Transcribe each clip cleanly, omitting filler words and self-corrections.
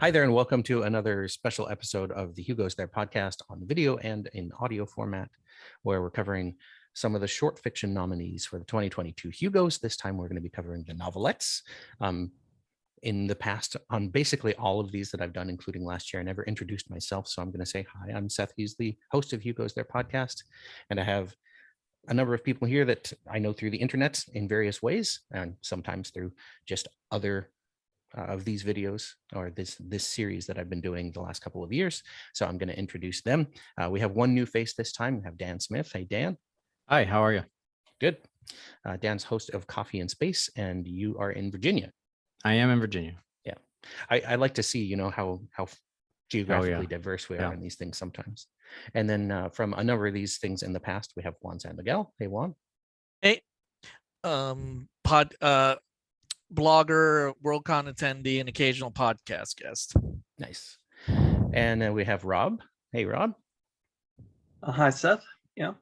Hi there, and welcome to another special episode of the Hugo's There podcast on video and in audio format, where we're covering some of the short fiction nominees for the 2022 Hugos. This time we're going to be covering the novelettes. In the past, on basically all of these that I've done, including last year, I never introduced myself, so I'm going to say hi. I'm Seth. He's the host of Hugo's There podcast, and I have a number of people here that I know through the internet in various ways, and sometimes through just other of these videos or this series that I've been doing the last couple of years. So I'm going to introduce them. We have one new face this time. We have Dan Smith. Hey, Dan. Hi, how are you? Good. Dan's host of Coffee and Space, and you are in Virginia. I am in Virginia. Yeah. I like to see, how geographically diverse we are in these things sometimes. And then from a number of these things in the past, we have Juan San Miguel. Hey, Juan. Hey. Blogger, Worldcon attendee, and occasional podcast guest. Nice. And then we have Rob. Hey, Rob. Hi, Seth. Yeah.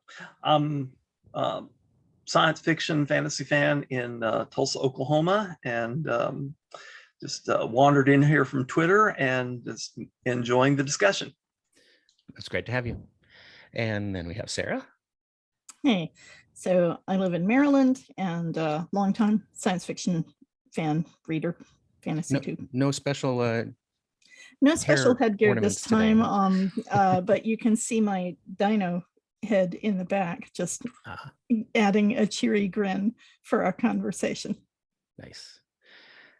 Science fiction fantasy fan in Tulsa, Oklahoma, and just wandered in here from Twitter and just enjoying the discussion. It's great to have you. And then we have Sarah. Hey, so I live in Maryland and longtime science fiction fan, reader, fantasy too. No special headgear this time, but you can see my dino head in the back, just adding a cheery grin for our conversation. Nice.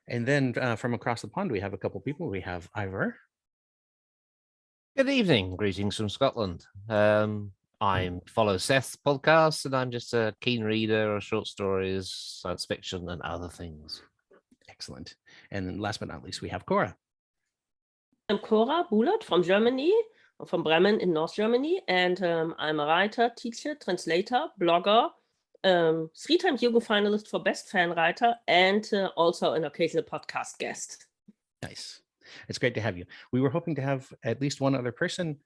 And then from across the pond, we have a couple people. We have Ivor. Good evening. Greetings from Scotland. I follow Seth's podcast, and I'm just a keen reader of short stories, science fiction, and other things. Excellent. And then last but not least, we have Cora. I'm Cora Bullard from Germany, from Bremen in North Germany, and I'm a writer, teacher, translator, blogger, three-time Hugo finalist for Best Fan Writer, and also an occasional podcast guest. Nice. It's great to have you. We were hoping to have at least one other person.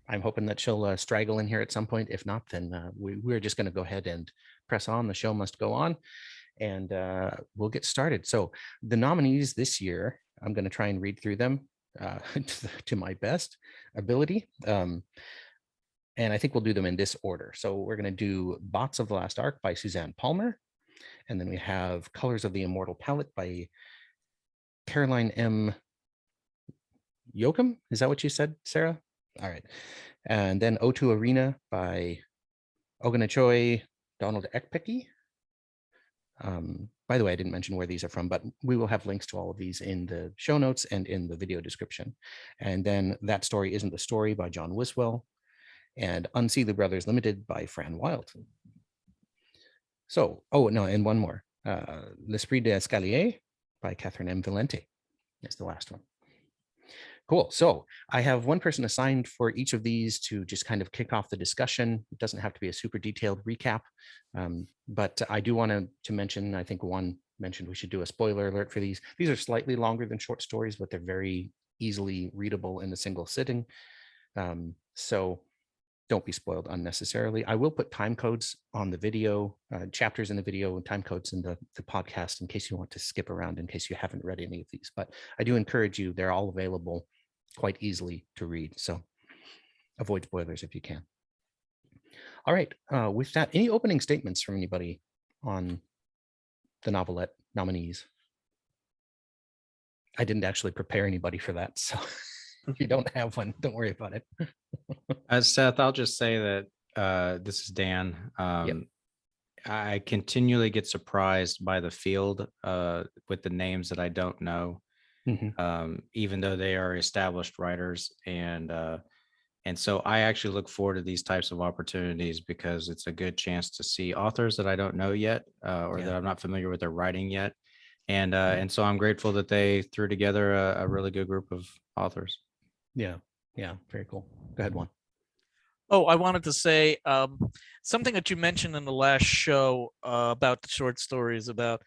I'm hoping that she'll straggle in here at some point. If not, then we're just going to go ahead and press on. The show must go on, and we'll get started. So the nominees this year, I'm going to try and read through them to my best ability. And I think we'll do them in this order. So we're going to do Bots of the Lost Ark by Suzanne Palmer. And then we have Colors of the Immortal Palette by Caroline M. Yoachim. Is that what you said, Sarah? All right. And then O2 Arena by Oghenechovwe, Donald Ekpeki. By the way, I didn't mention where these are from, but we will have links to all of these in the show notes and in the video description. And then That Story Isn't the Story by John Wiswell, and Unseelie Brothers Limited by Fran Wilde. So, and one more. L'Esprit d'Escalier by Catherynne M. Valente is the last one. Cool. So I have one person assigned for each of these to just kind of kick off the discussion. It doesn't have to be a super detailed recap, but I do want to mention, I think Juan mentioned we should do a spoiler alert for these. These are slightly longer than short stories, but they're very easily readable in a single sitting. So don't be spoiled unnecessarily. I will put time codes on the video, chapters in the video, and time codes in the podcast in case you want to skip around, in case you haven't read any of these. But I do encourage you, they're all available quite easily to read. So avoid spoilers if you can. All right. With that, any opening statements from anybody on the Novelette nominees? I didn't actually prepare anybody for that. So if you don't have one, don't worry about it. Seth, I'll just say that this is Dan. Yep. I continually get surprised by the field with the names that I don't know, even though they are established writers. And so I actually look forward to these types of opportunities because it's a good chance to see authors that I don't know yet or that I'm not familiar with their writing yet. And so I'm grateful that they threw together a really good group of authors. Yeah, very cool. Go ahead, Juan. Oh, I wanted to say something that you mentioned in the last show about the short stories, about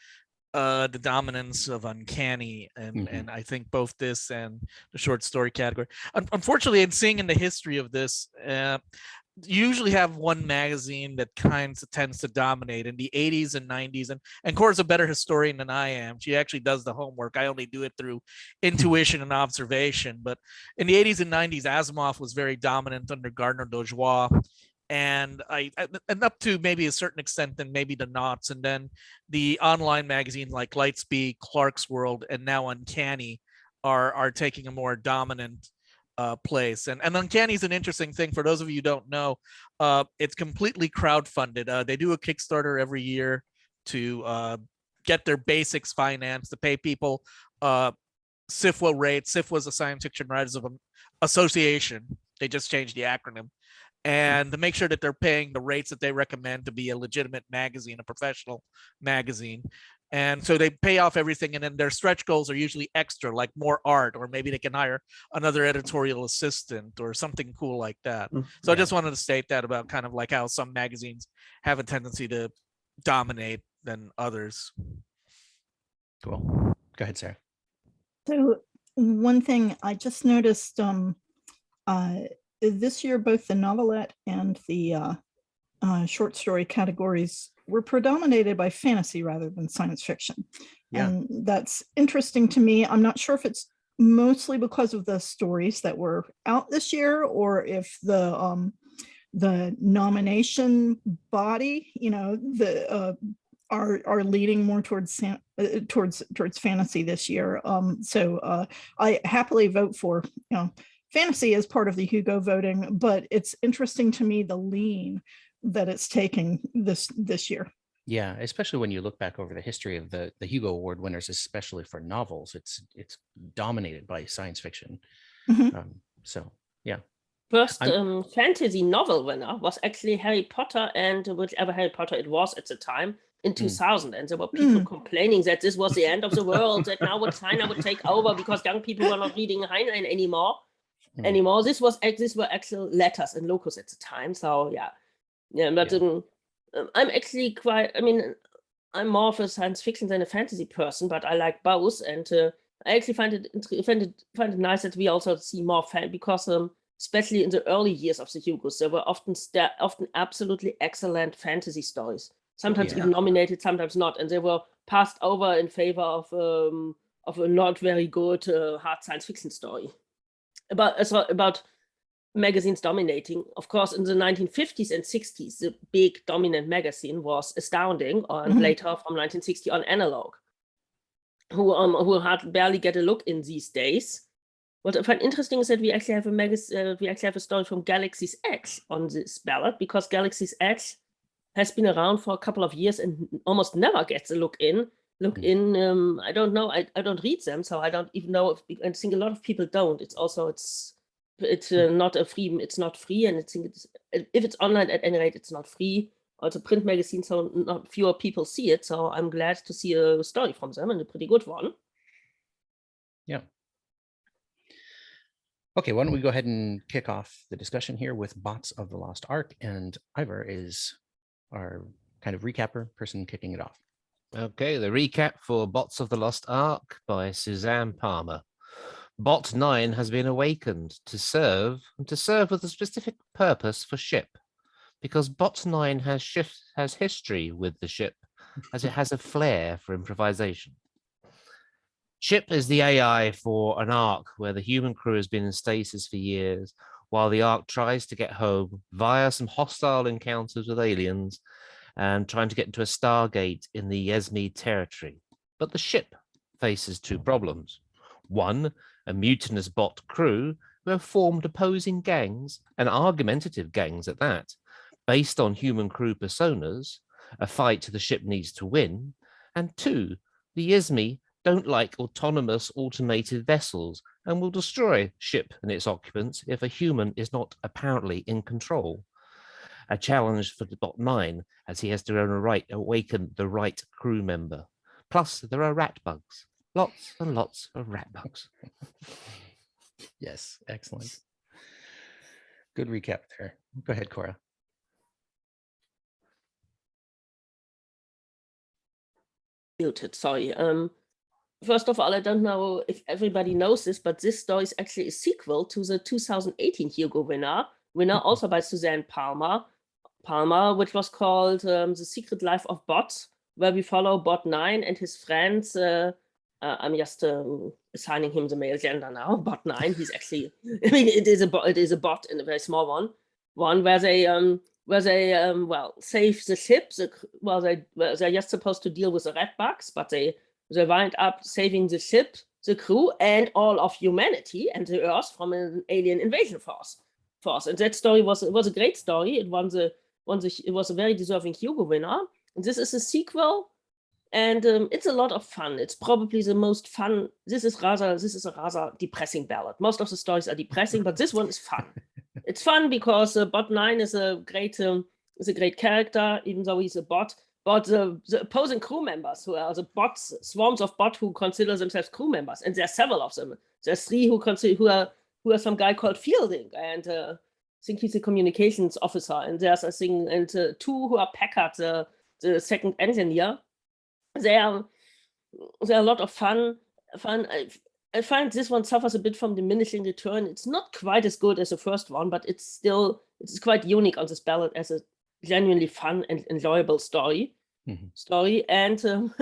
the dominance of Uncanny, and I think both this and the short story category. Unfortunately, in seeing in the history of this, usually have one magazine that kind of tends to dominate in the 80s and 90s. And Cora's a better historian than I am. She actually does the homework. I only do it through intuition and observation. But in the 80s and 90s, Asimov was very dominant under Gardner Dozois. And and up to maybe a certain extent, then maybe the Knots, and then the online magazine like Lightspeed, Clarkesworld, and now Uncanny are taking a more dominant place. And Uncanny is an interesting thing. For those of you who don't know, it's completely crowdfunded. They do a Kickstarter every year to get their basics financed, to pay people SIFWA rates. SIFWA is a Science Fiction Writers Association. They just changed the acronym. And to make sure that they're paying the rates that they recommend to be a legitimate magazine, a professional magazine. And so they pay off everything, and then their stretch goals are usually extra, like more art, or maybe they can hire another editorial assistant or something cool like that. So I just wanted to state that about kind of like how some magazines have a tendency to dominate than others. Cool. Go ahead, Sarah. So one thing I just noticed, this year, both the novelette and the short story categories were predominated by fantasy rather than science fiction. Yeah. And that's interesting to me. I'm not sure if it's mostly because of the stories that were out this year, or if the nomination body, are leading more towards fantasy this year. So I happily vote for fantasy as part of the Hugo voting, but it's interesting to me the lean that it's taking this year. Yeah, especially when you look back over the history of the Hugo Award winners, especially for novels, it's dominated by science fiction. So yeah. First fantasy novel winner was actually Harry Potter, and whichever Harry Potter it was at the time in 2000. And there were people complaining that this was the end of the world, that now China would take over because young people were not reading Heinlein anymore. This were actual letters and locus at the time. So but I'm actually quite, I'm more of a science fiction than a fantasy person, but I like both. And I actually find it nice that we also see more because especially in the early years of the Hugos, there were often absolutely excellent fantasy stories, sometimes even nominated, sometimes not, and they were passed over in favor of a not very good hard science fiction story. About magazines dominating, of course, in the 1950s and 60s, the big dominant magazine was Astounding, and later from 1960 on Analog, who had barely get a look in these days. What I find interesting is that we actually have a story from Galaxy's Edge on this ballot, because Galaxy's Edge has been around for a couple of years and almost never gets a look in. I don't know. I don't read them, so I don't even know. I think a lot of people don't. It's not not free, and if it's online at any rate, it's not free. Also, print magazine, so not fewer people see it. So I'm glad to see a story from them, and a pretty good one. Yeah. Okay, why don't we go ahead and kick off the discussion here with Bots of the Lost Ark, and Ivor is our kind of recapper person kicking it off. Okay, the recap for Bots of the Lost Ark by Suzanne Palmer. Bot 9 has been awakened to serve with a specific purpose for ship, because Bot 9 has history with the ship, as it has a flair for improvisation. Ship is the AI for an Ark where the human crew has been in stasis for years, while the Ark tries to get home via some hostile encounters with aliens and trying to get into a Stargate in the Yesmi territory. But the ship faces two problems. One, a mutinous bot crew who have formed opposing gangs, and argumentative gangs at that, based on human crew personas, a fight the ship needs to win. And two, the Yesmi don't like autonomous automated vessels and will destroy ship and its occupants if a human is not apparently in control. A challenge for the Bot 9, as he has to awaken the right crew member. Plus, there are rat bugs. Lots and lots of rat bugs. Yes, excellent. Good recap there. Go ahead, Cora. Muted, sorry. First of all, I don't know if everybody knows this, but this story is actually a sequel to the 2018 Hugo winner, winner, also by Suzanne Palmer, which was called The Secret Life of Bots, where we follow Bot 9 and his friends. I'm just assigning him the male gender now. Bot 9. He's actually, I mean, it is a bot in a very small one where they well, save the ship. They're just supposed to deal with the red bugs, but they wind up saving the ship, the crew, and all of humanity and the Earth from an alien invasion force. And that story was a great story. It was a very deserving Hugo winner. And this is a sequel, and it's a lot of fun. It's probably the most fun. This is a rather depressing ballad. Most of the stories are depressing, but this one is fun. It's fun because Bot 9 is a great character, even though he's a bot. But the opposing crew members, who are the bots, swarms of bots who consider themselves crew members, and there are several of them. There's 3 who are some guy called Fielding, and I think he's a communications officer. And there's 2 who are Packard, the second engineer. They are a lot of fun. I find this one suffers a bit from diminishing return. It's not quite as good as the first one, but it's quite unique on this ballad as a genuinely fun and enjoyable story. And of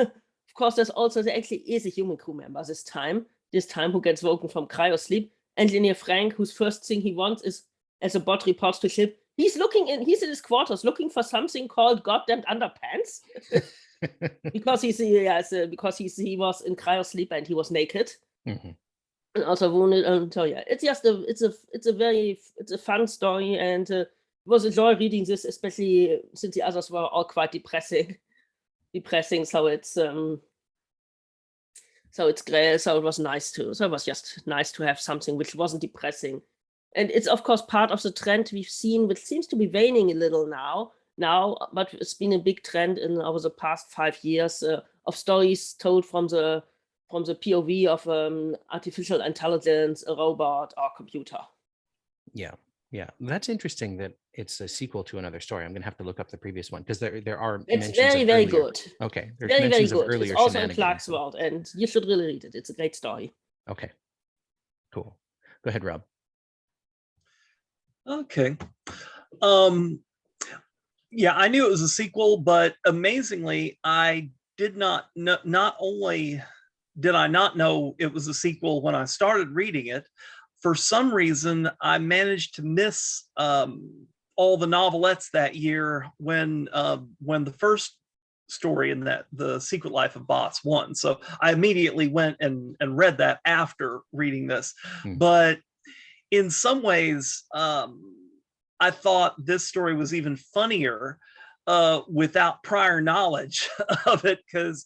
course, there actually is a human crew member this time who gets woken from cryo sleep. Engineer Frank, whose first thing he wants is, as a bot reports to ship, he's in his quarters looking for something called goddamn underpants. because he was in cryo sleep and he was naked. And also wounded. So yeah, it's a fun story, and it was a joy reading this, especially since the others were all quite depressing. So it's great. So it was nice too. So it was just nice to have something which wasn't depressing, and it's of course part of the trend we've seen, which seems to be waning a little now, but it's been a big trend over the past 5 years of stories told from the POV of artificial intelligence, a robot, or computer. Yeah, that's interesting that it's a sequel to another story. I'm gonna have to look up the previous one because there are. It's very good. Okay, there's very good. It's also in Clarkesworld, and you should really read it. It's a great story. Okay, cool. Go ahead, Rob. Okay. Yeah, I knew it was a sequel, but amazingly, I did not know. Not only did I not know it was a sequel when I started reading it, for some reason, I managed to miss all the novelettes that year when the first story in the Secret Life of Bots won. So I immediately went and read that after reading this. But in some ways, I thought this story was even funnier without prior knowledge of it, because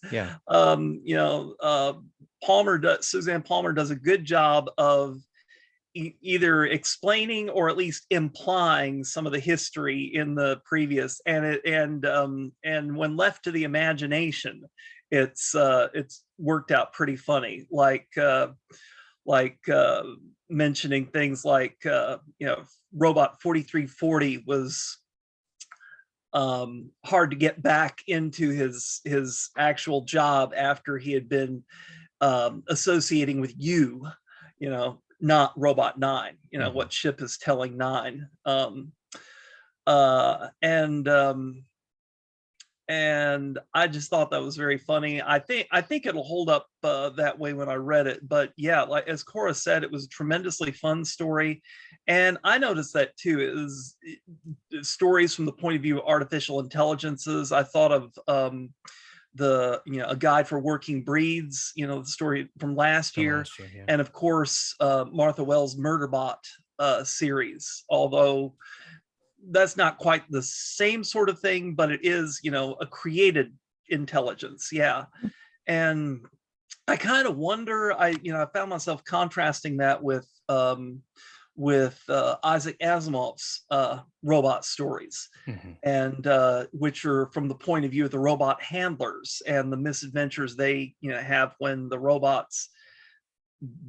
Suzanne Palmer does a good job of either explaining or at least implying some of the history in the previous, and when left to the imagination, it's worked out pretty funny, like mentioning things like Robot 4340 was hard to get back into his actual job after he had been associating with not Robot 9, what ship is telling 9. And I just thought that was very funny. I think it'll hold up that way when I read it. But yeah, like as Cora said, it was a tremendously fun story, and I noticed that too. It was stories from the point of view of artificial intelligences. I thought of A Guide for Working Breeds, the story from last year, yeah. And of course Martha Wells' Murderbot series, although that's not quite the same sort of thing, but it is, a created intelligence. Yeah. And I kind of wonder, I found myself contrasting that with Isaac Asimov's robot stories, and which are from the point of view of the robot handlers and the misadventures they have when the robots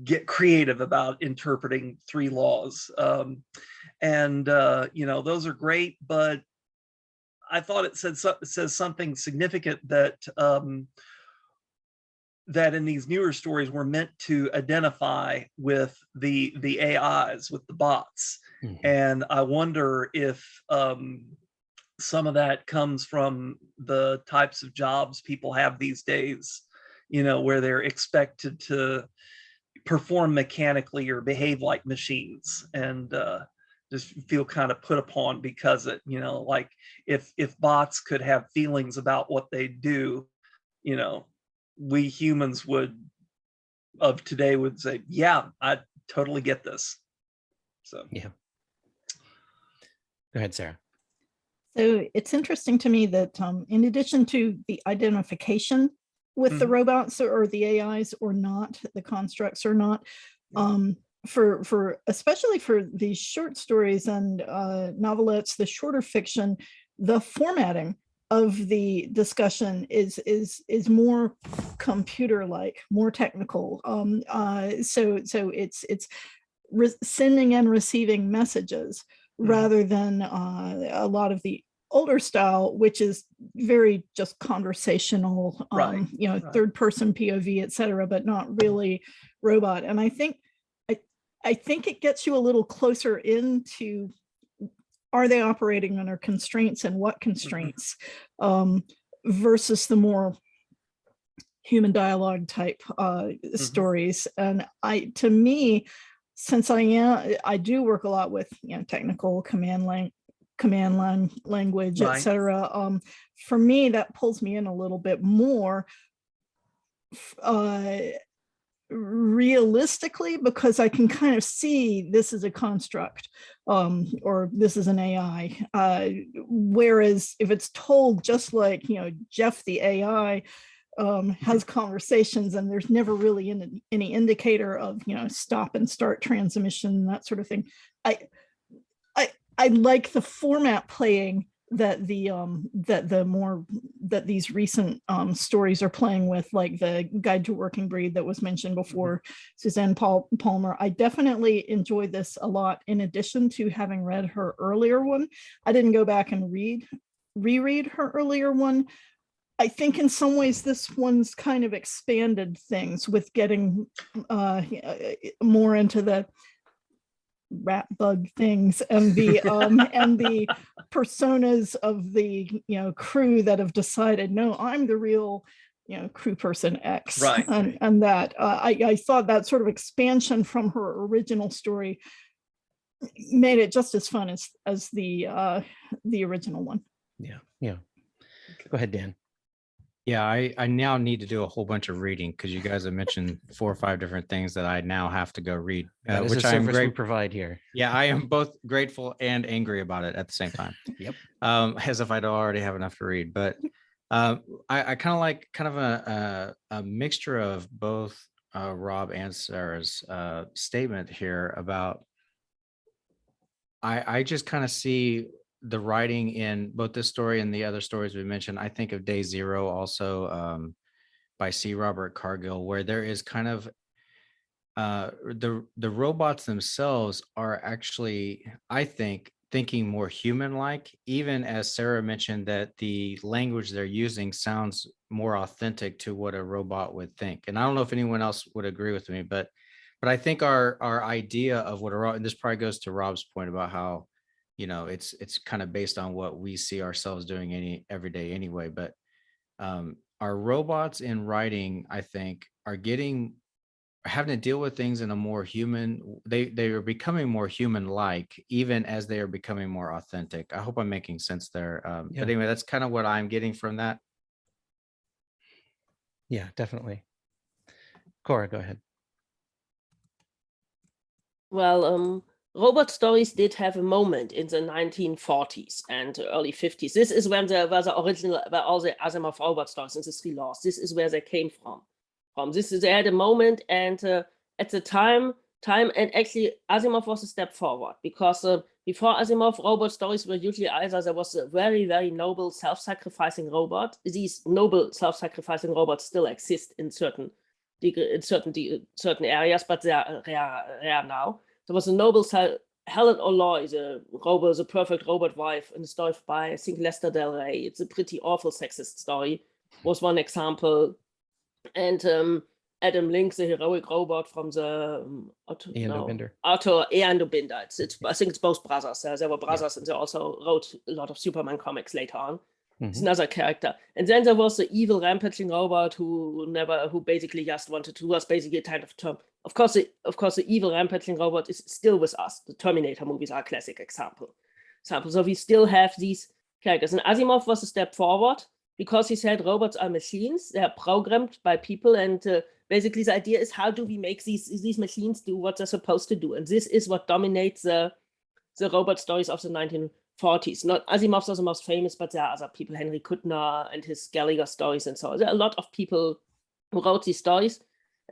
get creative about interpreting 3 laws. Those are great, but I thought it says something significant, that that in these newer stories were meant to identify with the AIs, with the bots. Mhm. And I wonder if some of that comes from the types of jobs people have these days, you know, where they're expected to perform mechanically or behave like machines, and just feel kind of put upon because it, you know, like if bots could have feelings about what they do, you know, we humans of today would say, yeah, I totally get this. So Yeah. Go ahead, Sarah. So it's interesting to me that in addition to the identification with the robots or the AIs or not, the constructs or not, for especially for these short stories and novelettes, the shorter fiction, the formatting of the discussion is more computer-like, more technical. So it's sending and receiving messages rather than a lot of the older style, which is very just conversational, you know, third person POV, etc., but not really robot. And I think it gets you a little closer into, are they operating under constraints and what constraints, versus the more human dialogue type stories. And to me, since I do work a lot with, you know, technical command line language, etc. For me, that pulls me in a little bit more realistically, because I can kind of see this is a construct, or this is an AI. Whereas if it's told just like, you know, Jeff the AI has conversations and there's never really any indicator of, you know, stop and start transmission, that sort of thing. I like the format playing that that these recent stories are playing with, like the Guide to Working Breed that was mentioned before, Suzanne Palmer. I definitely enjoyed this a lot. In addition to having read her earlier one, I didn't go back and reread her earlier one. I think in some ways this one's kind of expanded things with getting more into the rat bug things and the and the personas of the, you know, crew that have decided, no, I'm the real, you know, crew person X, and that I thought that sort of expansion from her original story made it just as fun as the original one. Yeah. Go ahead, Dan. Yeah, I now need to do a whole bunch of reading because you guys have mentioned 4 or 5 different things that I now have to go read, which I am great provide here. Yeah, I am both grateful and angry about it at the same time. Yep. As if I don't already have enough to read. But I kind of like a mixture of both Rob and Sarah's statement here about, I just kind of see the writing in both this story and the other stories we mentioned. I think of Day Zero also, by C. Robert Cargill, where there is kind of the robots themselves are actually, I think, thinking more human-like, even as Sarah mentioned that the language they're using sounds more authentic to what a robot would think. And I don't know if anyone else would agree with me, but I think our idea of what and this probably goes to Rob's point about how, you know, it's kind of based on what we see ourselves doing every day anyway. But our robots in writing, I think, are having to deal with things in a more human, they are becoming more human-like, even as they are becoming more authentic. I hope I'm making sense there. But anyway, that's kind of what I'm getting from that. Yeah, definitely. Cora, go ahead. Well, robot stories did have a moment in the 1940s and early 50s. This is when there was the original, where all the Asimov robot stories in the 3 laws. This is where they came from. They had a moment, and at the time, and actually Asimov was a step forward, because before Asimov, robot stories were usually either there was a very, very noble self-sacrificing robot. These noble self-sacrificing robots still exist in certain areas, but they are rare now. There was a noble Helen O'Loy, the perfect robot wife, in a story by, I think, Lester Del Rey. It's a pretty awful sexist story. Was one example. And Adam Link, the heroic robot from the author Ian Binder. I think it's both brothers. They were brothers, and they also wrote a lot of Superman comics later on. It's another character. And then there was the evil rampaging robot who basically just who was basically a kind of term. Of course, the evil rampaging robot is still with us. The Terminator movies are a classic example. So we still have these characters. And Asimov was a step forward because he said robots are machines. They are programmed by people. And basically the idea is, how do we make these machines do what they're supposed to do? And this is what dominates the robot stories of the 1940s. Not Asimov's are the most famous, but there are other people, Henry Kuttner and his Gallagher stories and so on. There are a lot of people who wrote these stories,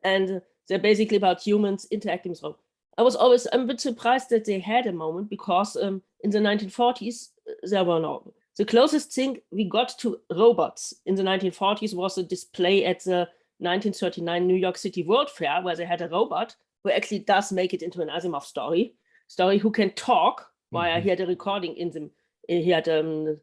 and they're basically about humans interacting with robots. I'm a bit surprised that they had a moment, because in the 1940s, there were no. The closest thing we got to robots in the 1940s was a display at the 1939 New York City World Fair, where they had a robot who actually does make it into an Asimov story who can talk. Why he had a recording in them. He had some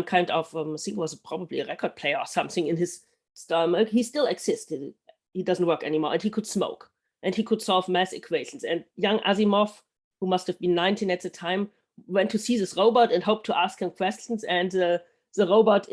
kind of, I think it was probably a record player or something in his stomach. He still existed. He doesn't work anymore, and he could smoke, and he could solve math equations. And young Asimov, who must have been 19 at the time, went to see this robot and hoped to ask him questions. And the robot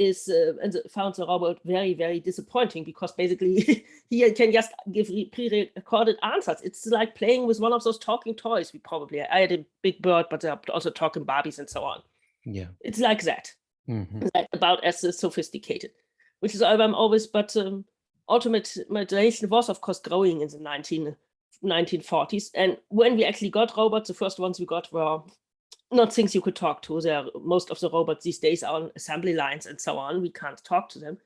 found the robot very, very disappointing, because basically he can just give pre-recorded answers. It's like playing with one of those talking toys. I had a big bird, but they're also talking Barbies and so on. Yeah, it's like that. It's like about as sophisticated, which is I'm always. But automation was, of course, growing in the 1940s. And when we actually got robots, the first ones we got were not things you could talk to. Most of the robots these days are on assembly lines and so on. We can't talk to them.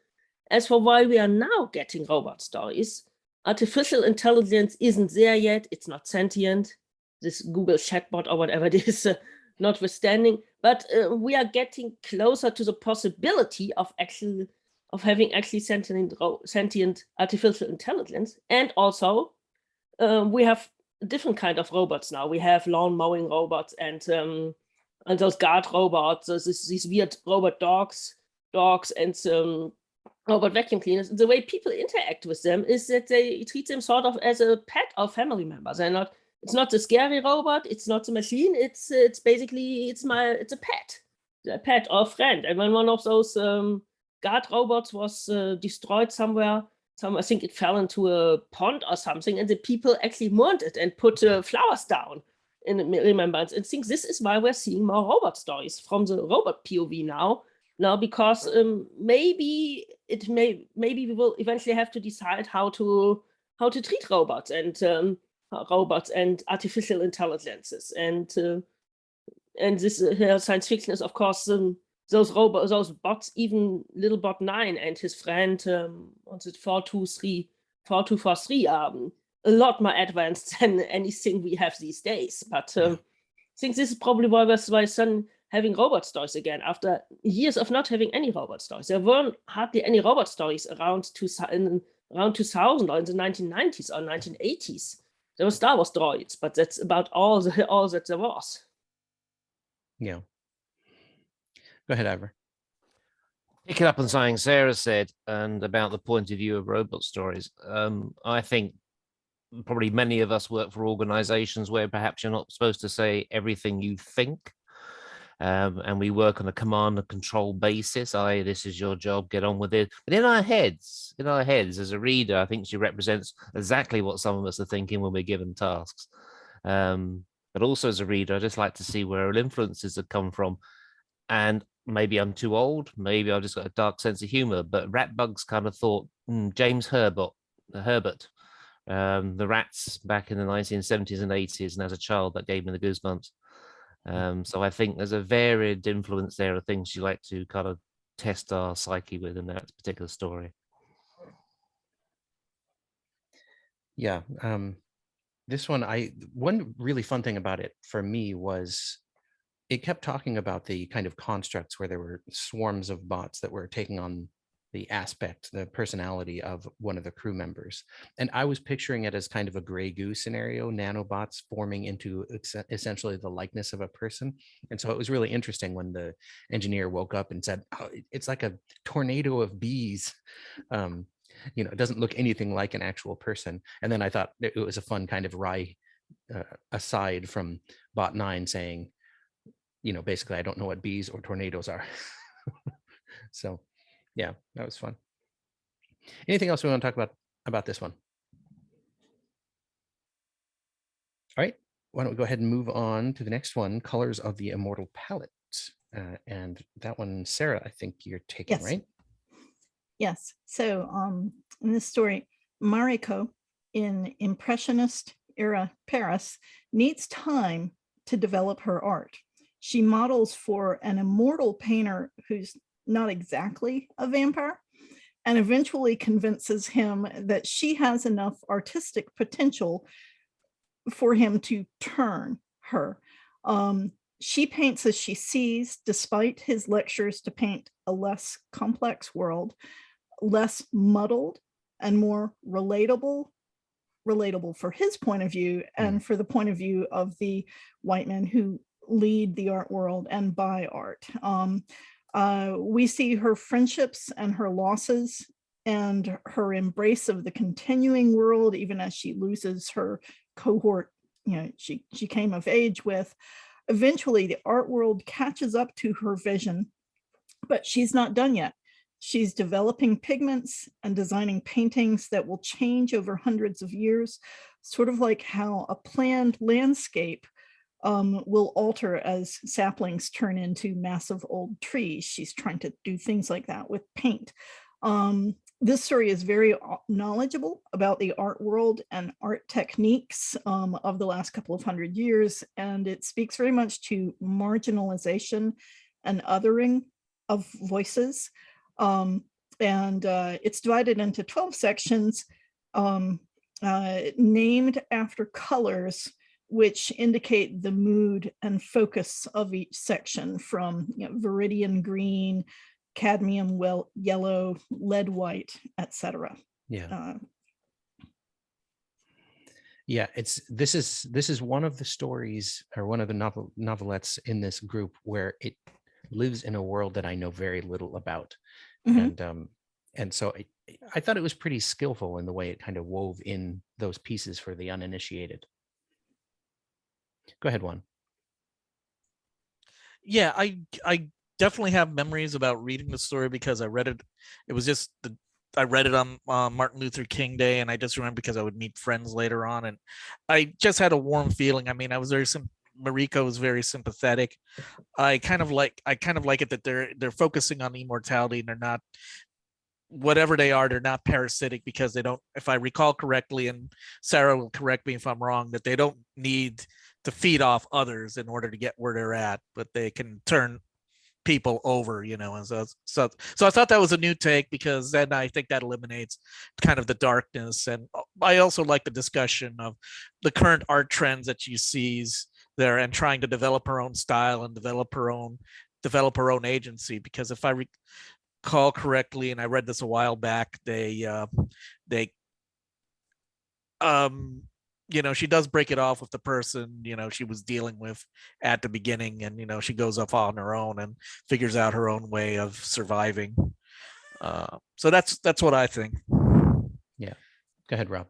As for why we are now getting robot stories, artificial intelligence isn't there yet. It's not sentient. This Google chatbot or whatever it is, notwithstanding. But we are getting closer to the possibility of having sentient artificial intelligence. And also, we have different kind of robots now. We have lawn mowing robots and those guard robots. These weird robot dogs and robot vacuum cleaners. The way people interact with them is that they treat them sort of as a pet or family member. It's not the scary robot. It's not the machine. It's basically a pet or a friend. And when one of those guard robots was destroyed somewhere, I think it fell into a pond or something, and the people actually mourned it and put flowers down in remembrance. And I think this is why we're seeing more robot stories from the robot POV now, because maybe we will eventually have to decide how to treat robots and artificial intelligences. And this science fiction is, of course, those bots, even little bot 9 and his friend 4243 are a lot more advanced than anything we have these days. But I think this is probably why we're suddenly having robot stories again after years of not having any robot stories. There weren't hardly any robot stories around 2000 or in the 1990s or 1980s. There were Star Wars droids, but that's about all that there was. Yeah. Go ahead, Ivor. Picking up on something Sarah said and about the point of view of robot stories, I think probably many of us work for organizations where perhaps you're not supposed to say everything you think. And we work on a command and control basis. This is your job, get on with it. But in our heads, as a reader, I think she represents exactly what some of us are thinking when we're given tasks. But also as a reader, I just like to see where our influences have come from. And maybe I'm too old, maybe I've just got a dark sense of humor, but rat bugs kind of thought, James Herbert, the rats back in the 1970s and 80s, and as a child that gave me the goosebumps. So I think there's a varied influence there of things you like to kind of test our psyche with in that particular story. Yeah. This one really fun thing about it for me was it kept talking about the kind of constructs where there were swarms of bots that were taking on the personality of one of the crew members. And I was picturing it as kind of a gray goose scenario, nanobots forming into essentially the likeness of a person. And so it was really interesting when the engineer woke up and said, oh, it's like a tornado of bees. it doesn't look anything like an actual person. And then I thought it was a fun kind of wry aside from bot 9 saying, basically, I don't know what bees or tornadoes are. So yeah, that was fun. Anything else we want to talk about this one? All right, why don't we go ahead and move on to the next one, Colors of the Immortal Palette. And that one, Sarah, I think you're taking, Yes. right? Yes. So in this story, Mariko in Impressionist era Paris needs time to develop her art. She models for an immortal painter who's not exactly a vampire, and eventually convinces him that she has enough artistic potential for him to turn her. She paints as she sees, despite his lectures to paint a less complex world, less muddled and more relatable for his point of view and for the point of view of the white men who lead the art world and buy art. We see her friendships and her losses and her embrace of the continuing world, even as she loses her cohort, she came of age with. Eventually, the art world catches up to her vision, but she's not done yet. She's developing pigments and designing paintings that will change over hundreds of years, sort of like how a planned landscape will alter as saplings turn into massive old trees. She's trying to do things like that with paint. This story is very knowledgeable about the art world and art techniques of the last couple of hundred years, and it speaks very much to marginalization and othering of voices. And it's divided into 12 sections named after colors which indicate the mood and focus of each section, from viridian green, cadmium yellow, lead white, etc. Yeah. Yeah, this is one of the stories, or one of the novelettes in this group where it lives in a world that I know very little about. And so I thought it was pretty skillful in the way it kind of wove in those pieces for the uninitiated. Go ahead, Juan. Yeah, I definitely have memories about reading the story because I read it. It was just I read it on Martin Luther King Day, and I just remember because I would meet friends later on, and I just had a warm feeling. I mean, I was Mariko was very sympathetic. I kind of like it that they're focusing on immortality, and they're not, whatever they are, they're not parasitic, because they don't, if I recall correctly, and Sarah will correct me if I'm wrong, that they don't need to feed off others in order to get where they're at, but they can turn people over, and so I thought that was a new take, because then I think that eliminates kind of the darkness. And I also like the discussion of the current art trends that she sees there, and trying to develop her own style and develop her own agency, because if I recall correctly, and I read this a while back, she does break it off with the person, she was dealing with at the beginning, and, she goes off on her own and figures out her own way of surviving. So that's what I think. Yeah. Go ahead, Rob.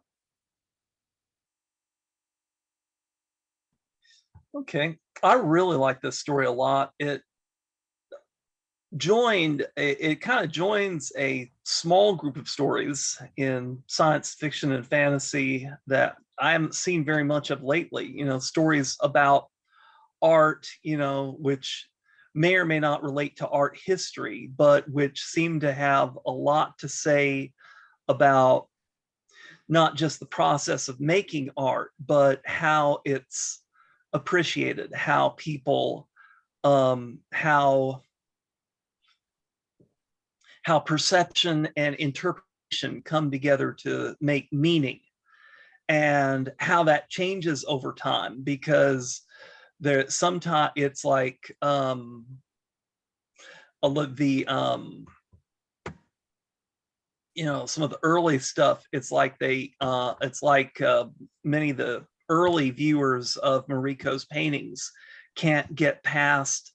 Okay. I really like this story a lot. It kind of joins a small group of stories in science fiction and fantasy that I haven't seen very much of lately. Stories about art, which may or may not relate to art history, but which seem to have a lot to say about not just the process of making art, but how it's appreciated, how people, how perception and interpretation come together to make meaning, and how that changes over time, because sometimes it's like some of the early stuff, it's like many of the early viewers of Mariko's paintings can't get past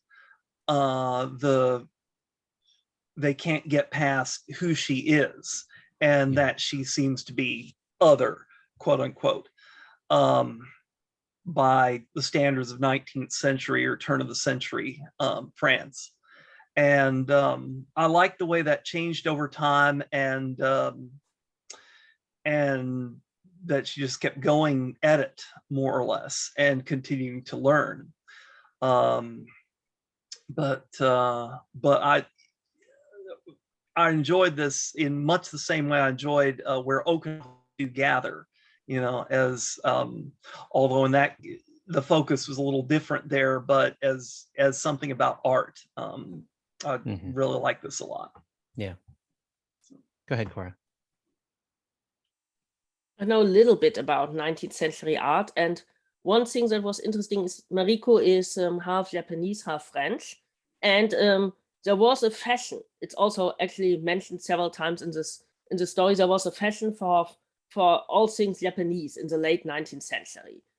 they can't get past who she is, and that she seems to be other, quote unquote, by the standards of 19th century or turn of the century France. And I like the way that changed over time, and that she just kept going at it more or less and continuing to learn. But I enjoyed this in much the same way I enjoyed Where Oghenechovwe Gather, you know, as although in that the focus was a little different there, but as something about art. I really like this a lot. Yeah. Go ahead, Cora. I know a little bit about 19th century art, and one thing that was interesting is Mariko is half Japanese, half French, and there was a fashion. It's also actually mentioned several times in the story. There was a fashion for all things Japanese in the late 19th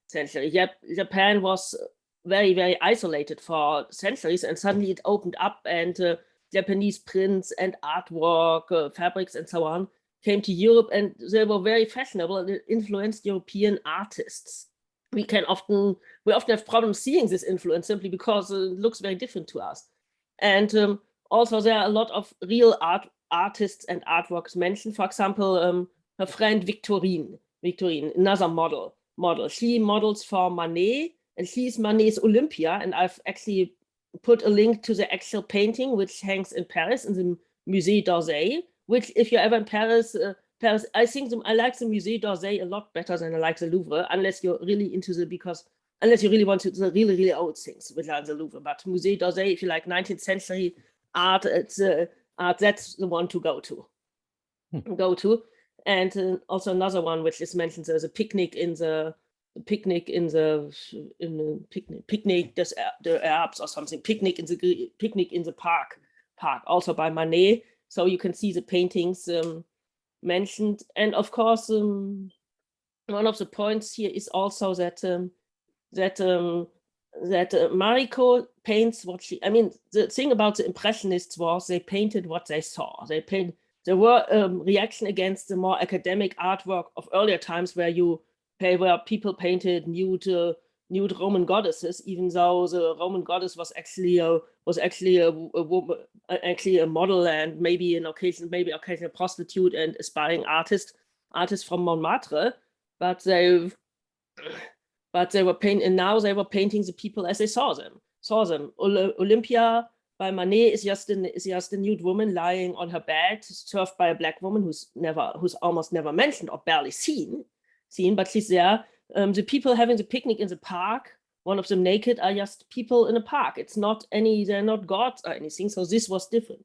century. Japan was very, very isolated for centuries, and suddenly it opened up, and Japanese prints and artwork, fabrics, and so on came to Europe, and they were very fashionable, and it influenced European artists. We often have problems seeing this influence simply because it looks very different to us. And also there are a lot of real artists and artworks mentioned. For example, her friend Victorine, another model. She models for Manet, and she's Manet's Olympia. And I've actually put a link to the actual painting, which hangs in Paris in the Musée d'Orsay, which, if you're ever in Paris, I think I like the Musée d'Orsay a lot better than I like the Louvre, unless you're really into unless you really want to the really, really old things, which are in the Louvre. But Musée d'Orsay, if you like 19th century art, it's that's the one to go to. And also another one which is mentioned, there's a picnic in the Alps or something, picnic in the park also by Manet. So you can see the paintings mentioned. And of course, one of the points here is also that Mariko paints what she, I mean, the thing about the Impressionists was they painted what they saw. There were reaction against the more academic artwork of earlier times where people painted nude Roman goddesses, even though the Roman goddess was actually a woman, actually a model, and maybe occasional prostitute and aspiring artist from Montmartre. But they were painting the people as they saw them. Olympia by Manet is just a nude woman lying on her bed, served by a black woman who's almost never mentioned or barely seen, but she's there. The people having the picnic in the park, one of them naked, are just people in a park. They're not gods or anything. So this was different.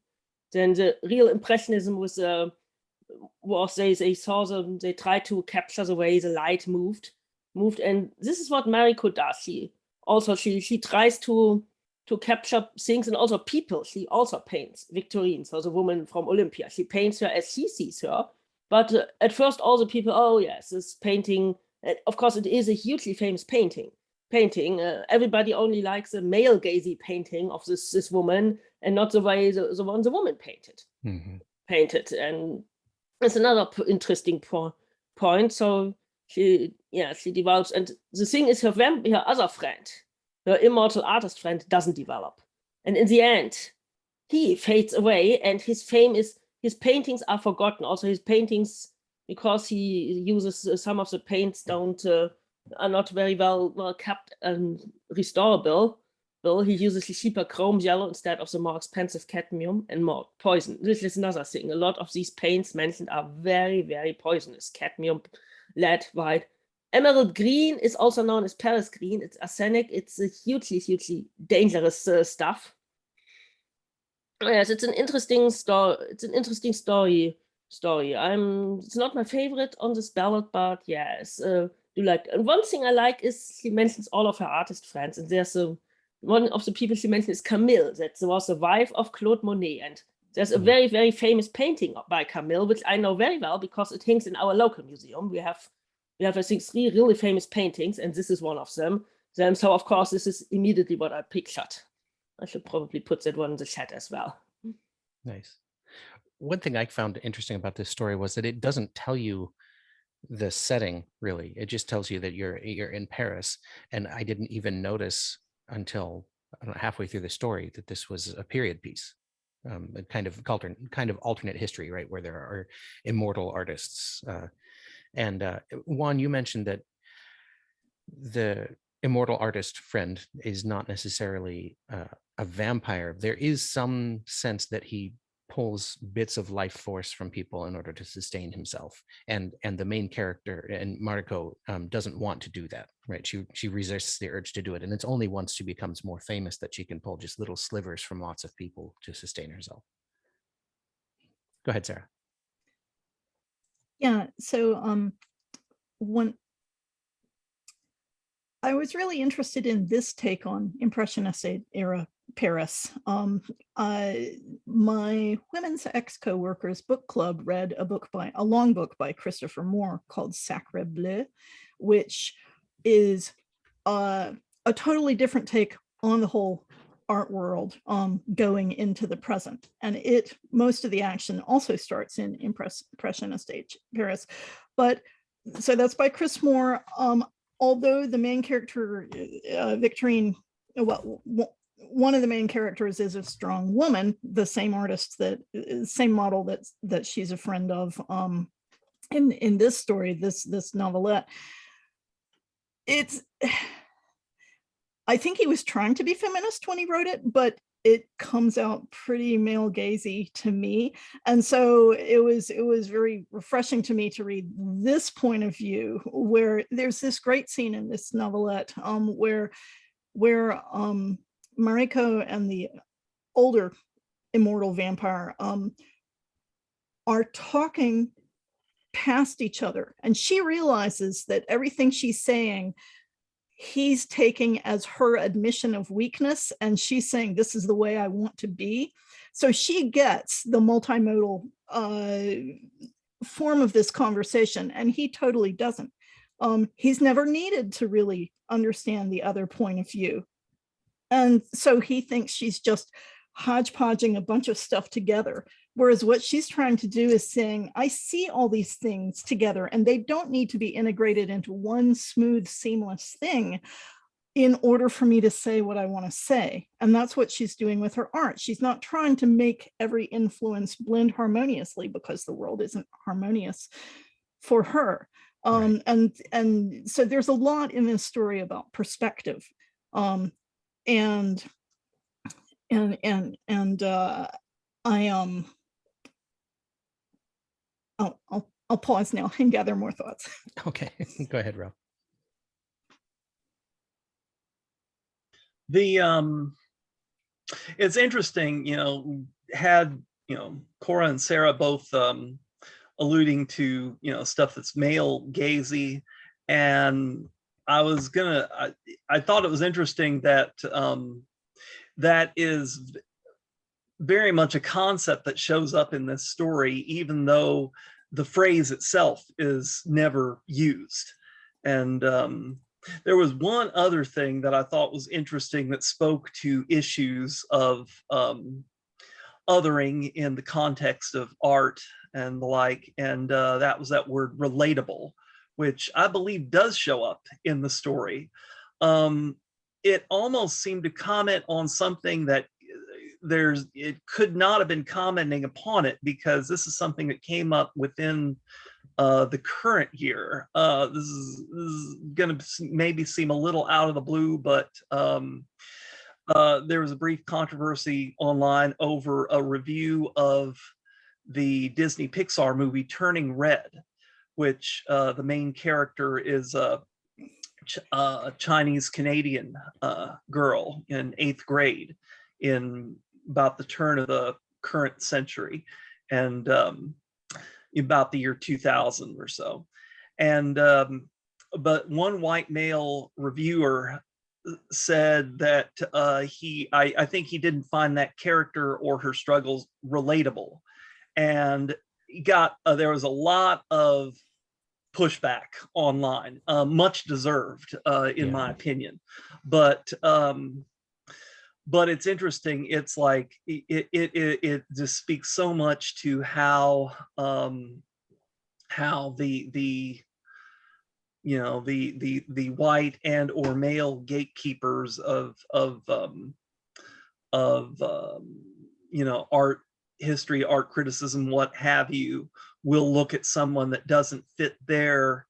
Then the real Impressionism was they tried to capture the way the light moved, and this is what Mariko does. She tries to capture things and also people. She also paints Victorine, so the woman from Olympia. She paints her as she sees her. But at first, all the people, oh yes, this painting. Of course, it is a hugely famous painting. Everybody only likes a male gazy painting of this woman, and not the way the woman painted. Painted, and it's another interesting point. So she develops, and the thing is, her other friend, her immortal artist friend, doesn't develop, and in the end, he fades away, and his paintings are forgotten. Also, his paintings, because he uses some of the paints are not very well kept and restorable. He uses the cheaper chrome yellow instead of the more expensive cadmium and more poison. This is another thing. A lot of these paints mentioned are very, very poisonous. Cadmium, lead, white. Emerald green is also known as Paris green. It's arsenic. It's a hugely dangerous stuff. Yes, it's an interesting story. It's not my favorite on this ballot, but yes, do like. And one thing I like is she mentions all of her artist friends, and there's one of the people she mentioned is Camille. That was the wife of Claude Monet, and there's a very, very famous painting by Camille, which I know very well because it hangs in our local museum. We have I think 3 really famous paintings, and this is one of them. So of course, this is immediately what I pictured. I should probably put that one in the chat as well. Nice. one thing I found interesting about this story was that it doesn't tell you the setting really. It just tells you that you're in Paris, and I didn't even notice until I don't know, halfway through the story that this was a period piece, a kind of alternate history, right, where there are immortal artists. And Juan, you mentioned that the immortal artist friend is not necessarily a vampire. There is some sense that he pulls bits of life force from people in order to sustain himself, and the main character, and Mariko, doesn't want to do that, right? She resists the urge to do it, and it's only once she becomes more famous that she can pull just little slivers from lots of people to sustain herself. Go ahead, Sarah. Yeah, so when I was really interested in this take on Impressionist era Paris. My women's ex-co-workers book club read a long book by Christopher Moore called Sacre Bleu, which is a totally different take on the whole art world going into the present. And most of the action also starts in Impressionist age Paris. But so that's by Chris Moore. Although the main character, Victorine, one of the main characters is a strong woman, the same model that she's a friend of in this story, this novelette. I think he was trying to be feminist when he wrote it, but it comes out pretty male gazy to me. And so it was very refreshing to me to read this point of view, where there's this great scene in this novelette where Mariko and the older immortal vampire are talking past each other, and she realizes that everything she's saying he's taking as her admission of weakness, and she's saying, this is the way I want to be. So she gets the multimodal form of this conversation, and he totally doesn't. He's never needed to really understand the other point of view. And so he thinks she's just hodgepodging a bunch of stuff together. Whereas what she's trying to do is saying, I see all these things together, and they don't need to be integrated into one smooth, seamless thing in order for me to say what I want to say. And that's what she's doing with her art. She's not trying to make every influence blend harmoniously, because the world isn't harmonious for her. Right. And so there's a lot in this story about perspective. I'll pause now and gather more thoughts. Okay, go ahead, Rob. It's interesting, had Cora and Sarah both alluding to stuff that's male gazy, and I thought it was interesting that that is very much a concept that shows up in this story, even though the phrase itself is never used. And there was one other thing that I thought was interesting that spoke to issues of othering in the context of art and the like, and that was that word relatable, which I believe does show up in the story. It almost seemed to comment on something that it could not have been commenting upon it, because this is something that came up within the current year. This is going to maybe seem a little out of the blue, but there was a brief controversy online over a review of the Disney Pixar movie Turning Red, which the main character is a Chinese Canadian girl in 8th grade in about the turn of the current century, and about the year 2000 or so. And but one white male reviewer said that I think he didn't find that character or her struggles relatable, and there was a lot of pushback online, much deserved in my opinion. But but it's interesting. It's like it just speaks so much to how the you know the white and or male gatekeepers of you know, art history, art criticism, what have you, will look at someone that doesn't fit their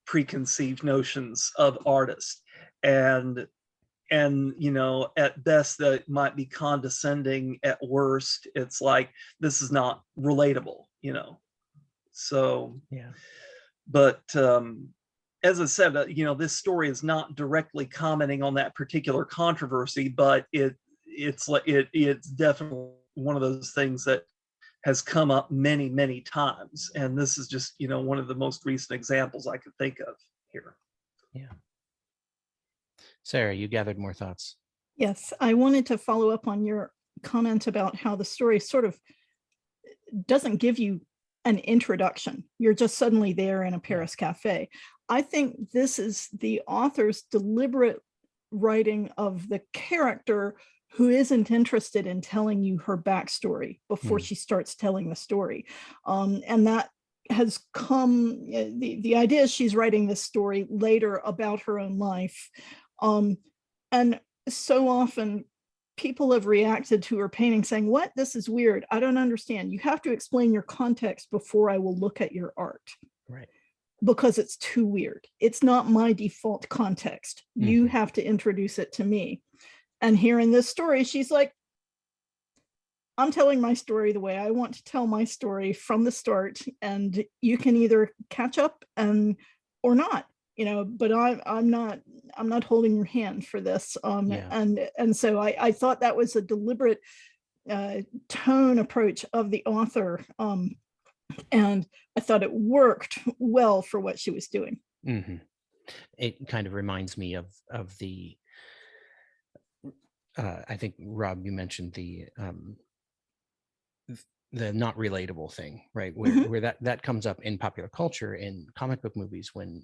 preconceived notions of artists, and you know, at best that might be condescending, at worst it's like, this is not relatable, you know. So Yeah. but as I said, you know, this story is not directly commenting on that particular controversy, but it's definitely one of those things that has come up many times, and this is just, you know, one of the most recent examples I could think of here. Yeah. Sarah, you gathered more thoughts. Yes, I wanted to follow up on your comment about how the story sort of doesn't give you an introduction. You're just suddenly there in a Paris cafe. I think this is the author's deliberate writing of the character who isn't interested in telling you her backstory before she starts telling the story. And that has come, the idea is she's writing this story later about her own life. And so often people have reacted to her painting saying, what, this is weird, I don't understand. You have to explain your context before I will look at your art. Right. Because it's too weird. It's not my default context. You have to introduce it to me. And here in this story, she's like, I'm telling my story the way I want to tell my story from the start, and you can either catch up or not, you know, but I'm not holding your hand for this. And so I thought that was a deliberate tone approach of the author. And I thought it worked well for what she was doing. It kind of reminds me of the I think, Rob, you mentioned the not relatable thing, right? Where that comes up in popular culture, in comic book movies, when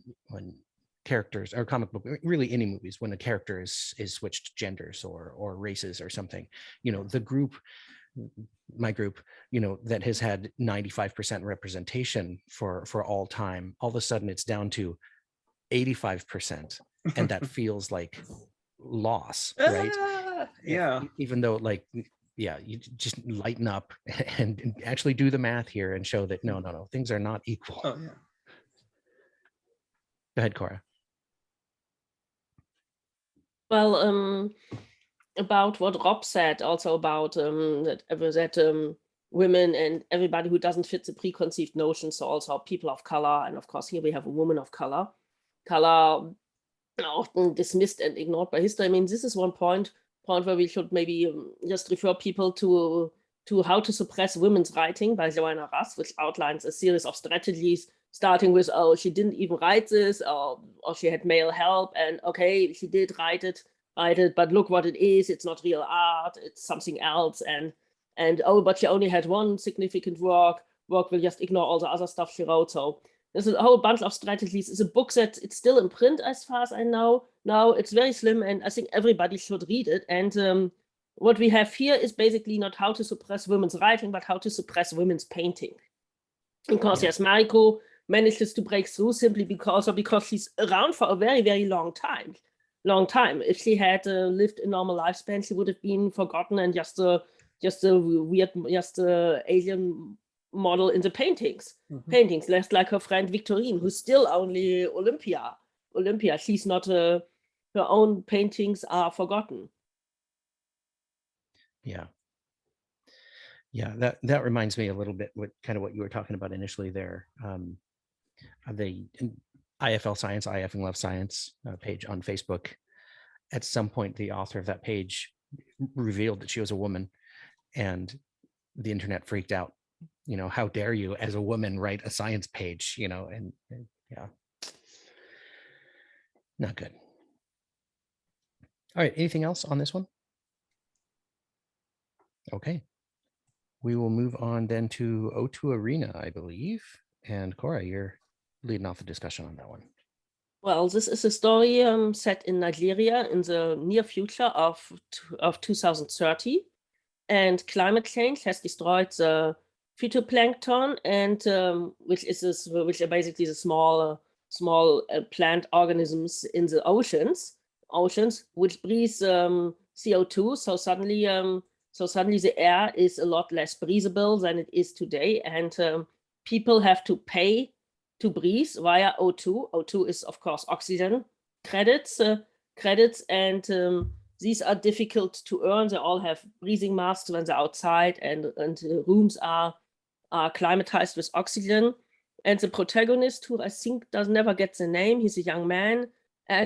characters, or comic book, really any movies, when a character is switched genders or races or something, you know, my group, you know, that has had 95% representation for all time, all of a sudden it's down to 85%, and that feels like loss, right? Yeah. Even though, like, yeah, you just lighten up and actually do the math here and show that no, things are not equal. Oh yeah. Go ahead, Cora. Well, about what Rob said, also about that women and everybody who doesn't fit the preconceived notions, so also people of color, and of course here we have a woman of color often dismissed and ignored by history. I mean, this is one point where we should maybe just refer people to How to Suppress Women's Writing by Joanna Russ, which outlines a series of strategies, starting with, oh, she didn't even write this, or she had male help, and okay, she did write it, but look what it is, it's not real art, it's something else, and oh, but she only had one significant work will just ignore all the other stuff she wrote. So there's a whole bunch of strategies. It's a book that it's still in print as far as I know. Now it's very slim, and I think everybody should read it. And what we have here is basically not how to suppress women's writing, but how to suppress women's painting. Because yes, Mariko manages to break through simply because she's around for a very, very long time. If she had lived a normal lifespan, she would have been forgotten and just a weird, alien model in the paintings. Less like her friend Victorine, who's still only Olympia. She's not, her own paintings are forgotten. Yeah, that reminds me a little bit what you were talking about initially there. The IFL Science, I Effing Love Science page on Facebook. At some point, the author of that page revealed that she was a woman, and the internet freaked out. You know, how dare you as a woman write a science page, you know, and yeah, not good. All right, anything else on this one? Okay, we will move on then to O2 Arena, I believe. And Cora, you're leading off the discussion on that one. Well, this is a story set in Nigeria in the near future of 2030, and climate change has destroyed the phytoplankton, and which are basically the small plant organisms in the oceans, which breathe CO2. So suddenly the air is a lot less breathable than it is today, and people have to pay to breathe via O2. O2 is, of course, oxygen credits, and these are difficult to earn. They all have breathing masks when they're outside, and the rooms are climatized with oxygen. And the protagonist, who I think never get the name, he's a young man,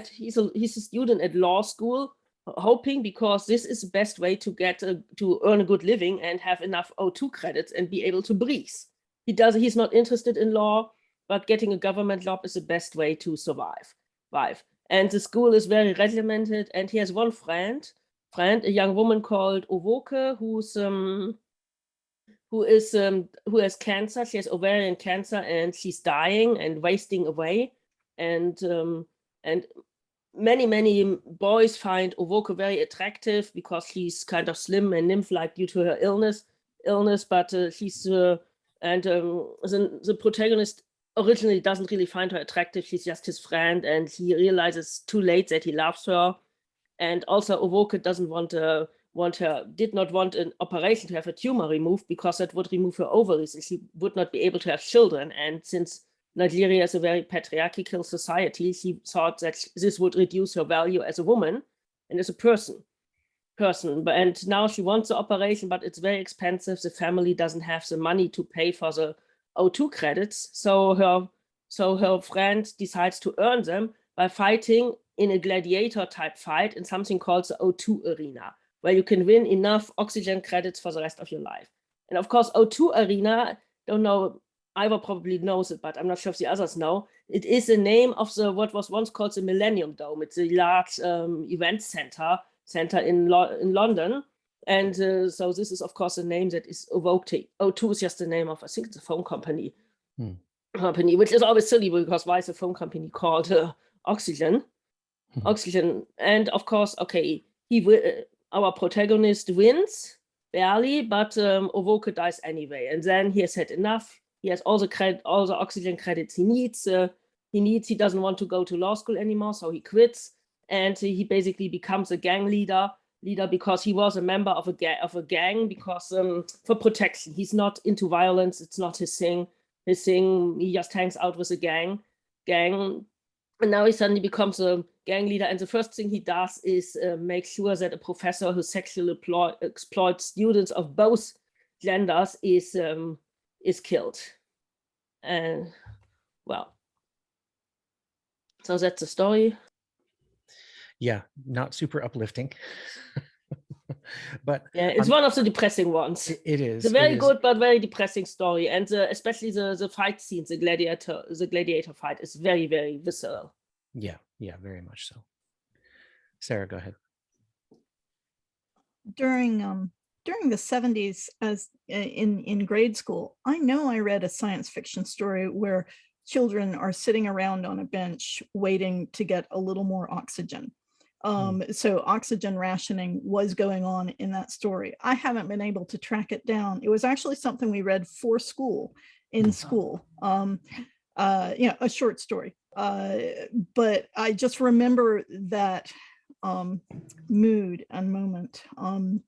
he's a student at law school, hoping, because this is the best way to get to earn a good living and have enough O2 credits and be able to breathe. He's not interested in law, but getting a government job is the best way to survive. And the school is very regimented, and he has one friend, a young woman called Owoke, who has cancer. She has ovarian cancer, and she's dying and wasting away. And many boys find Owoke very attractive because she's kind of slim and nymph-like due to her illness. But the protagonist originally doesn't really find her attractive. She's just his friend, and he realizes too late that he loves her. And also Owoke did not want an operation to have a tumor removed, because that would remove her ovaries and she would not be able to have children. And since Nigeria is a very patriarchal society, she thought that this would reduce her value as a woman and as a person. And now she wants the operation, but it's very expensive. The family doesn't have the money to pay for the O2 credits. So her friend decides to earn them by fighting in a gladiator type fight in something called the O2 arena, where you can win enough oxygen credits for the rest of your life. And of course, O2 arena, don't know, Ivor probably knows it, but I'm not sure if the others know. It is the name of what was once called the Millennium Dome. It's a large event center in London. And so this is, of course, a name that is evoked. O2 is just the name of, I think it's a phone company, which is always silly, because why is a phone company called Oxygen? And of course, okay, our protagonist wins barely, but Owoke dies anyway. And then he has had enough. He has all the oxygen credits he needs. He doesn't want to go to law school anymore, so he quits, and he basically becomes a gang leader because he was a member of a gang because for protection. He's not into violence. It's not his thing. He just hangs out with a gang. And now he suddenly becomes a gang leader. And the first thing he does is make sure that a professor who sexually exploits students of both genders is killed. And well, so that's the story. Yeah, not super uplifting. But yeah, it's one of the depressing ones. It is. It's a very good but very depressing story, and especially the fight scenes, the gladiator fight is very, very visceral. Yeah, very much so. Sarah, go ahead. During the 70s, as in grade school, I know I read a science fiction story where children are sitting around on a bench waiting to get a little more oxygen. So oxygen rationing was going on in that story. I haven't been able to track it down. It was actually something we read for school, in school, a short story. But I just remember that mood and moment. And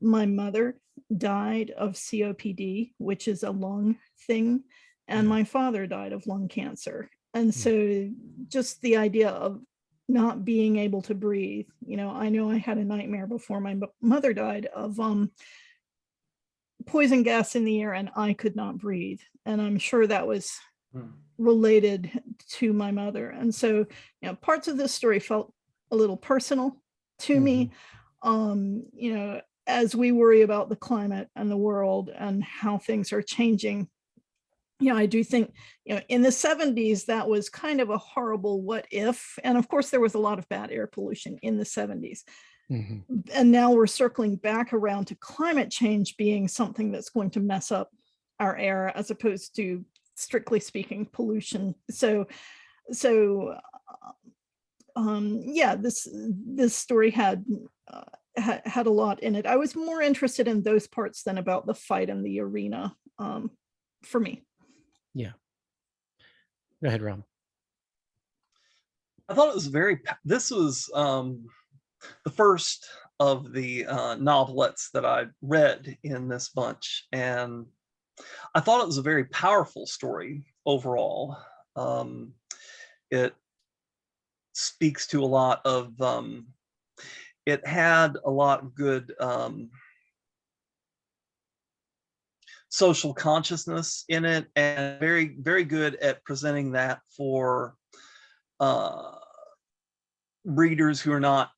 my mother died of COPD, which is a lung thing, and my father died of lung cancer. And so just the idea of not being able to breathe, I know I had a nightmare before my mother died of poison gas in the air, and I could not breathe. And I'm sure that was related to my mother. And so, parts of this story felt a little personal to me, as we worry about the climate and the world and how things are changing. I do think, in the 70s, that was kind of a horrible what if. And of course, there was a lot of bad air pollution in the 70s. And now we're circling back around to climate change being something that's going to mess up our air, as opposed to strictly speaking, pollution. So yeah, this story had a lot in it. I was more interested in those parts than about the fight in the arena, for me. Yeah. Go ahead, Ram. I thought it was this was the first of the novelettes that I read in this bunch, and I thought it was a very powerful story overall. It speaks to a lot of, it had a lot of good social consciousness in it, and very, very good at presenting that for readers who are not,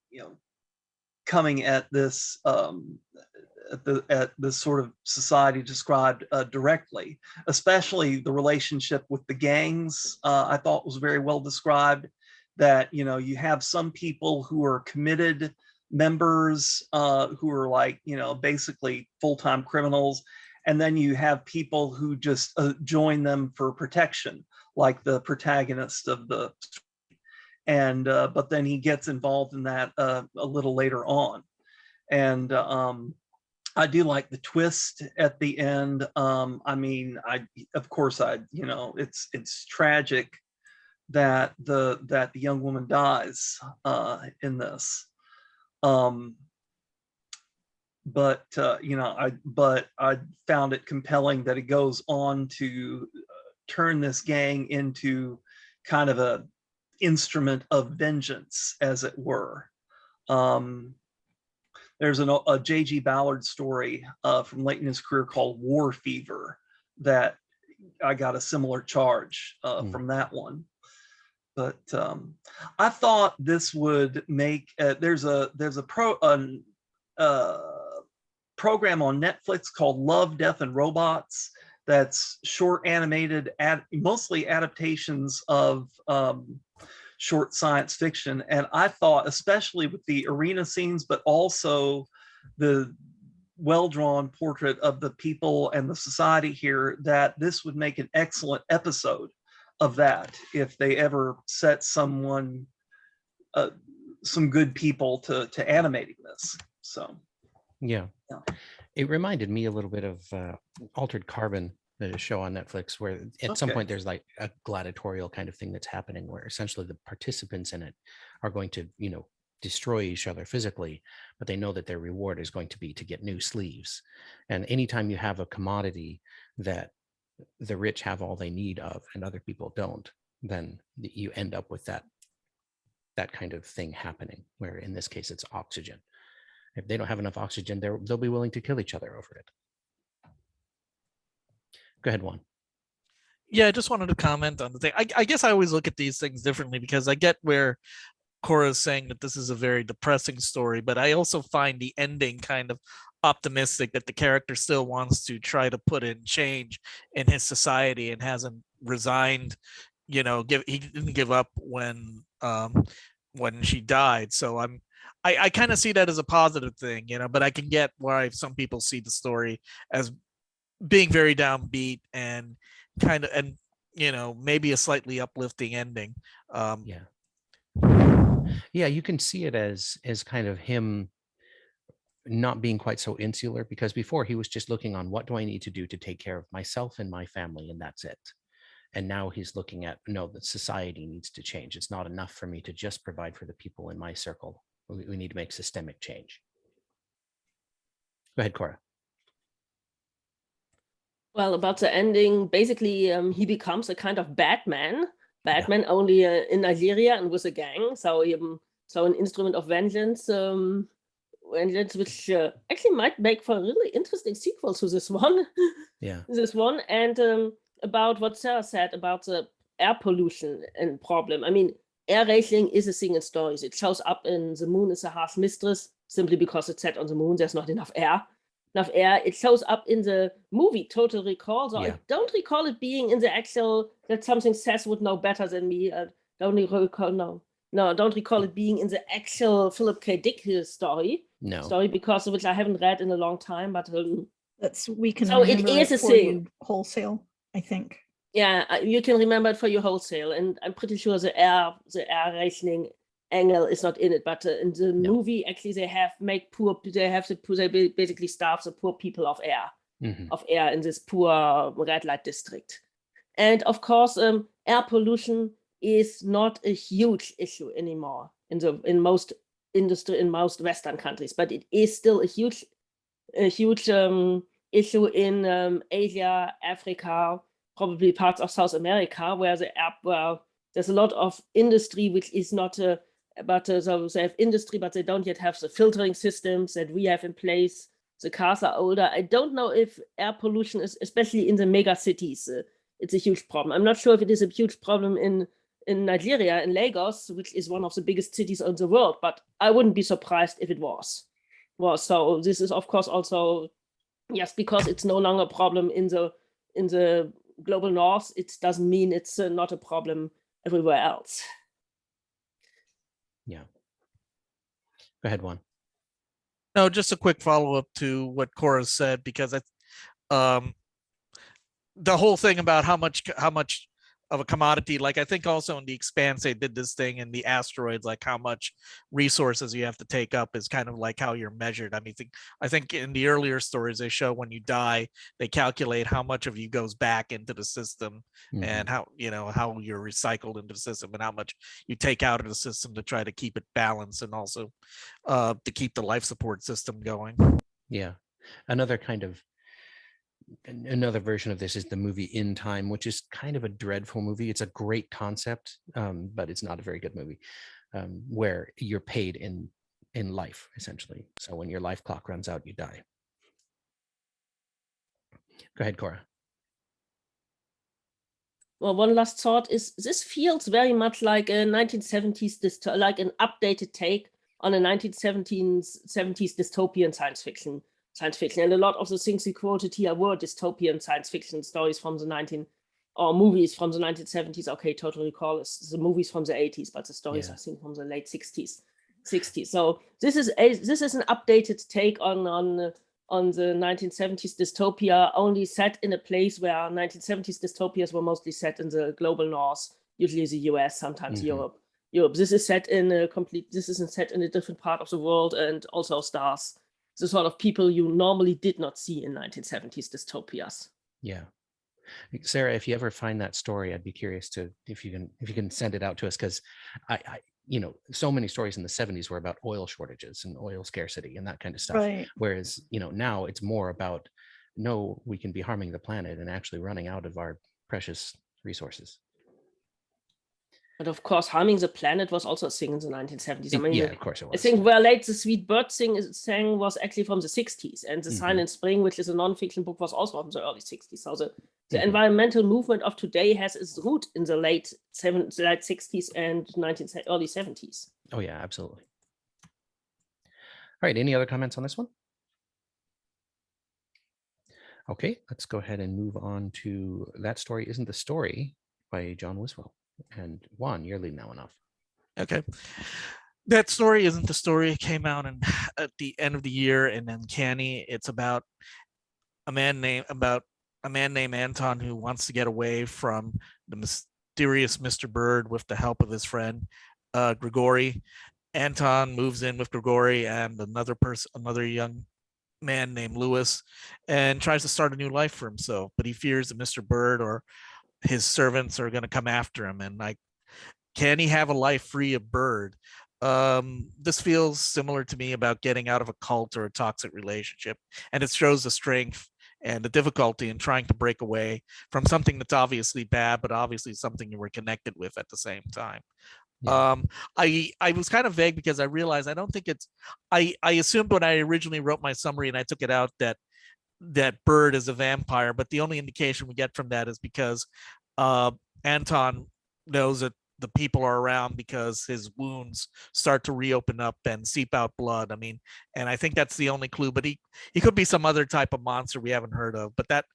coming at this at this sort of society described directly, especially the relationship with the gangs. I thought was very well described. That you have some people who are committed members who are like basically full-time criminals, and then you have people who just join them for protection, like the protagonist of the. And but then he gets involved in that a little later on, and I do like the twist at the end. I mean, it's tragic that the young woman dies in this, but I found it compelling that it goes on to turn this gang into kind of a instrument of vengeance, as it were. There's a J.G. Ballard story from late in his career called War Fever that I got a similar charge from that one. But I thought this would make there's a program on Netflix called Love, Death, and Robots that's short animated, mostly adaptations of short science fiction. And I thought, especially with the arena scenes, but also the well-drawn portrait of the people and the society here, that this would make an excellent episode of that if they ever set someone, some good people to animating this. So yeah. It reminded me a little bit of Altered Carbon, the show on Netflix, where at some point there's like a gladiatorial kind of thing that's happening, where essentially the participants in it are going to destroy each other physically, but they know that their reward is going to be to get new sleeves. And anytime you have a commodity that the rich have all they need of and other people don't, then you end up with that kind of thing happening, where in this case it's oxygen. If they don't have enough oxygen, they'll be willing to kill each other over it. Go ahead, Juan. Yeah, I just wanted to comment on the thing. I guess I always look at these things differently, because I get where Cora is saying that this is a very depressing story, but I also find the ending kind of optimistic, that the character still wants to try to put in change in his society and hasn't resigned. He didn't give up when she died. So I kind of see that as a positive thing, but I can get why some people see the story as being very downbeat and maybe a slightly uplifting ending. Yeah, you can see it as kind of him not being quite so insular, because before he was just looking on, what do I need to do to take care of myself and my family, and that's it. And now he's looking at, no, that society needs to change. It's not enough for me to just provide for the people in my circle. We need to make systemic change. Go ahead, Cora. Well, about the ending, basically, he becomes a kind of Batman only in Nigeria and with a gang. So an instrument of vengeance, which actually might make for a really interesting sequel to this one. Yeah. This one. And about what Sarah said about the air pollution and problem. I mean, air racing is a thing in stories. It shows up in The Moon is a Harsh Mistress, simply because it's set on the moon. There's not enough air. It shows up in the movie Total Recall. So I don't recall it being in the actual, that something Seth would know better than me. I don't recall, I don't recall it being in the actual Philip K. Dick story. Story, because of which I haven't read in a long time, but that's, we can so it is a thing. wholesale, I think. Yeah, you can remember it for your wholesale, and I'm pretty sure the air rationing angle is not in it, but in the movie, actually, they basically starve the poor people of air in this poor red light district. And of course, air pollution is not a huge issue anymore in most Western countries, but it is still a huge issue in Asia, Africa, probably parts of South America, where there's a lot of industry which is not so they have industry, but they don't yet have the filtering systems that we have in place. The cars are older. I don't know if air pollution is, especially in the mega cities, it's a huge problem. I'm not sure if it is a huge problem in Nigeria, in Lagos, which is one of the biggest cities in the world, but I wouldn't be surprised if it was. So this is, of course, also, yes, because it's no longer a problem in the global north, it doesn't mean it's not a problem everywhere else. Yeah. Go ahead, Juan. No, just a quick follow-up to what Cora said, because the whole thing about how much of a commodity, like I think also in The Expanse they did this thing in the asteroids, like how much resources you have to take up is kind of like how you're measured. I mean, I think in the earlier stories they show when you die, they calculate how much of you goes back into the system and how you're recycled into the system and how much you take out of the system to try to keep it balanced and also to keep the life support system going. Yeah. Another version of this is the movie In Time, which is kind of a dreadful movie. It's a great concept, but it's not a very good movie, where you're paid in life, essentially. So when your life clock runs out, you die. Go ahead, Cora. Well, one last thought is this feels very much like a 1970s, like an updated take on a 1970s dystopian science fiction. And a lot of the things we quoted here were dystopian science fiction stories from the movies from the 1970s. Okay, Total Recall is the movies from the 80s, but the stories I think from the late 60s. So this is an updated take on the 1970s dystopia, only set in a place where 1970s dystopias were mostly set in the global north, usually the US, sometimes Europe. This is set in a different part of the world, and also stars the sort of people you normally did not see in 1970s dystopias. Yeah. Sarah, if you ever find that story, I'd be curious if you can send it out to us, because I so many stories in the 70s were about oil shortages and oil scarcity and that kind of stuff. Right. Whereas, now it's more about, no, we can be harming the planet and actually running out of our precious resources. But of course, harming the planet was also a thing in the 1970s. I mean, yeah, of course it was. I think Where Late the Sweet Bird sang was actually from the 60s, and The Silent Spring, which is a non-fiction book, was also from the early 60s. So the environmental movement of today has its root in the late 60s and early 70s. Oh yeah, absolutely. All right, any other comments on this one? Okay, let's go ahead and move on to That Story Isn't the Story by John Wiswell. And Juan, you're leading that one off. Okay. That Story Isn't the Story. It came out at the end of the year in Uncanny. It's about a man named Anton who wants to get away from the mysterious Mr. Bird with the help of his friend Grigori. Anton moves in with Grigori and another young man named Lewis, and tries to start a new life for himself. But he fears that Mr. Bird or his servants are going to come after him, and can he have a life free of Bird? This feels similar to me about getting out of a cult or a toxic relationship, and it shows the strength and the difficulty in trying to break away from something that's obviously bad, but obviously something you were connected with at the same time. Yeah. I was kind of vague because I realized I don't think it's. I assumed when I originally wrote my summary and I took it out that Bird is a vampire, but the only indication we get from that is because Anton knows that the people are around because his wounds start to reopen up and seep out blood. I mean, and I think that's the only clue, but he could be some other type of monster we haven't heard of, but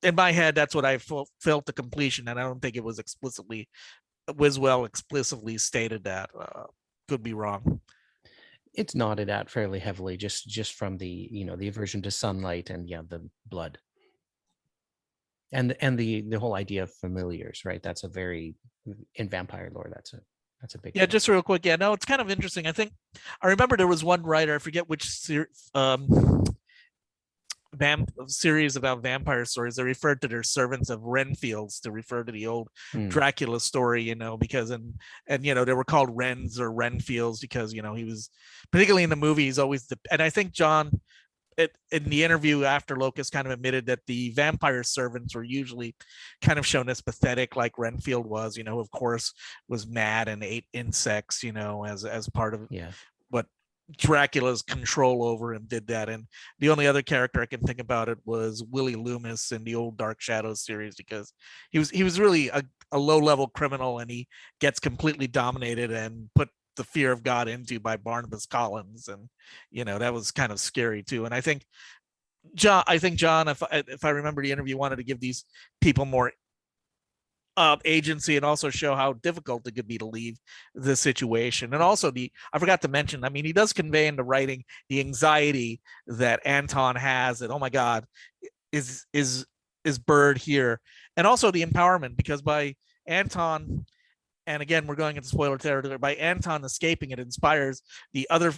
in my head, that's what I felt the completion. And I don't think it was Wiswell explicitly stated that. Could be wrong. It's nodded at fairly heavily, just from the the aversion to sunlight and the blood. And the whole idea of familiars, right? That's a very, in vampire lore, that's a big Yeah, thing. just real quick. Yeah, no, it's kind of interesting. I think I remember there was one writer, I forget which series about vampire stories. They referred to their servants of Renfields to refer to the old Dracula story, you know, because and you know, they were called Wrens or Renfields because, you know, he was, particularly in the movie, he's always and I think John in the interview after Locust kind of admitted that the vampire servants were usually kind of shown as pathetic, like Renfield was, you know, of course, was mad and ate insects, you know, as part of what Dracula's control over him did that. And the only other character I can think about it was Willie Loomis in the old Dark Shadows series, because he was really a low-level criminal, and he gets completely dominated and put the fear of God into by Barnabas Collins, and you know, that was kind of scary too. And I think John, if I remember the interview, wanted to give these people more agency and also show how difficult it could be to leave the situation. And also I forgot to mention, I mean, he does convey in the writing the anxiety that Anton has, that, oh my God, is Bird here, and also the empowerment, because by Anton, and again, we're going into spoiler territory, by Anton escaping, it inspires the other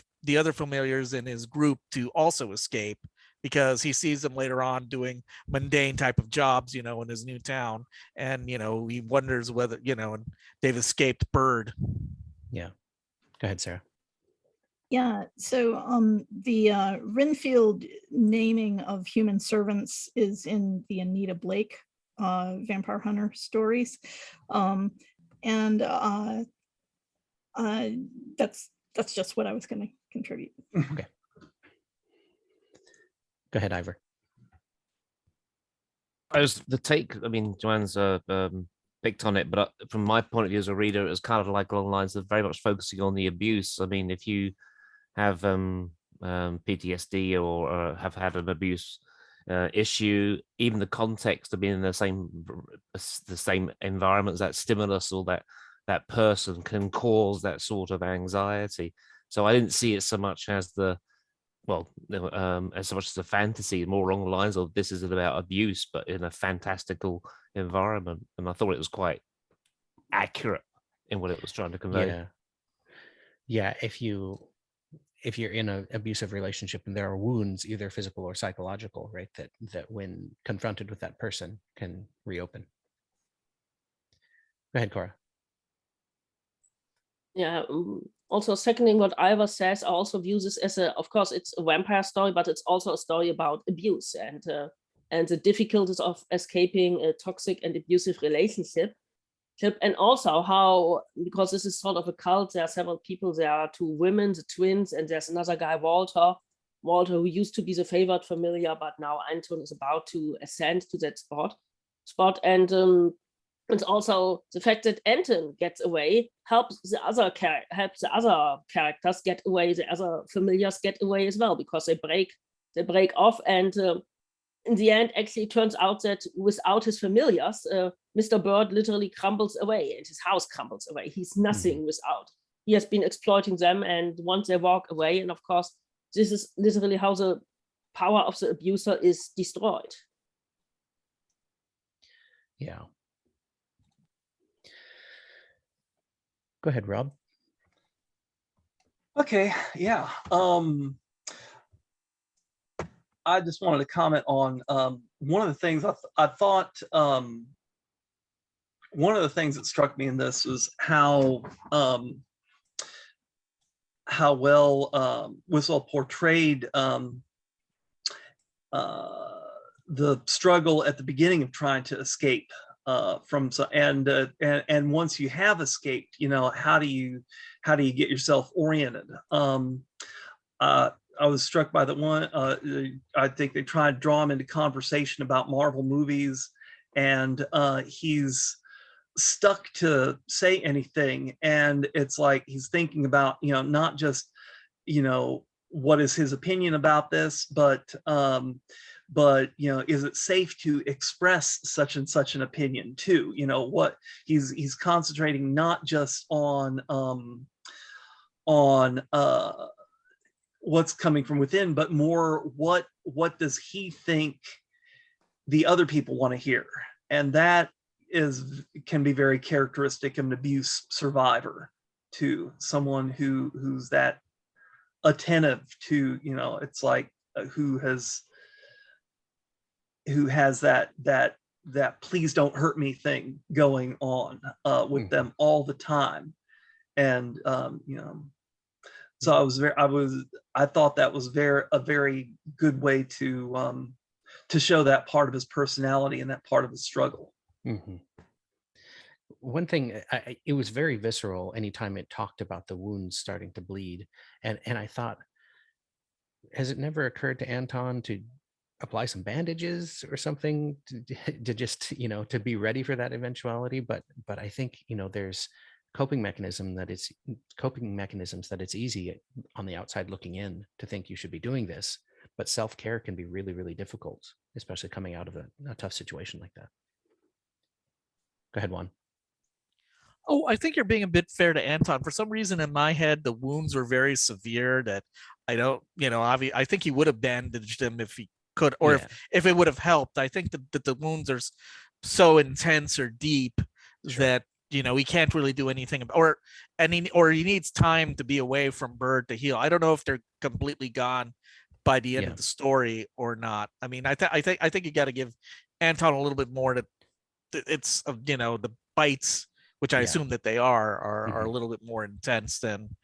familiars in his group to also escape, because he sees them later on doing mundane type of jobs, you know, in his new town. And, you know, he wonders whether, you know, and they've escaped Bird. Yeah. Go ahead, Sarah. Yeah, so the Renfield naming of human servants is in the Anita Blake Vampire Hunter stories. And that's just what I was going to contribute. Okay. Go ahead, Ivor. As the take, I mean, Joanne's picked on it, but from my point of view as a reader, it was kind of like along the lines of very much focusing on the abuse. I mean, if you have PTSD or have had an abuse issue, even the context of being in the same environment as that stimulus or that person can cause that sort of anxiety. So I didn't see it so much as as so much as a fantasy, more along the lines of this isn't about abuse, but in a fantastical environment. And I thought it was quite accurate in what it was trying to convey. Yeah. If you're in an abusive relationship and there are wounds, either physical or psychological, right, that when confronted with that person can reopen. Go ahead, Cora. Yeah, also seconding what Ivor says, I also view this as of course, it's a vampire story, but it's also a story about abuse and the difficulties of escaping a toxic and abusive relationship. And also how, because this is sort of a cult, there are several people, there are two women, the twins, and there's another guy, Walter, who used to be the favored familiar, but now Anton is about to ascend to that spot. And it's also the fact that Anton gets away helps the other characters get away, the other familiars get away as well, because they break off, and in the end, actually, it turns out that without his familiars, Mr. Bird literally crumbles away, and his house crumbles away. He's nothing without. He has been exploiting them, and once they walk away, and of course, this is literally how the power of the abuser is destroyed. Yeah. Go ahead, Rob. Okay, yeah. I just wanted to comment on one of the things I thought. One of the things that struck me in this was how well Wiswell portrayed the struggle at the beginning of trying to escape and once you have escaped, you know, how do you get yourself oriented? I was struck by the one. I think they tried to draw him into conversation about Marvel movies, and he's stuck to say anything. And it's like he's thinking about, you know, not just, you know, what is his opinion about this, but you know, is it safe to express such and such an opinion too? You know, what he's concentrating not just on what's coming from within, but more what does he think the other people want to hear. And that can be very characteristic of an abuse survivor too. Someone who's that attentive to, it's like who has that please don't hurt me thing going on with them all the time. And so I thought that was a very good way to show that part of his personality and that part of his struggle. One thing, it was very visceral anytime it talked about the wounds starting to bleed, and I thought, has it never occurred to Anton to apply some bandages or something to just to be ready for that eventuality? But I think there's coping mechanisms that it's easy on the outside looking in to think you should be doing this, but self-care can be really, really difficult, especially coming out of a tough situation like that. Go ahead, Juan. Oh, I think you're being a bit fair to Anton. For some reason in my head, the wounds were very severe that I don't, I think he would have bandaged them if he could, or if it would have helped. I think that the wounds are so intense or deep that, he can't really do anything about, or he needs time to be away from Bird to heal. I don't know if they're completely gone by the end of the story or not. I mean, I think you got to give Anton a little bit more to, it's, the bites, which I assume that they are a little bit more intense than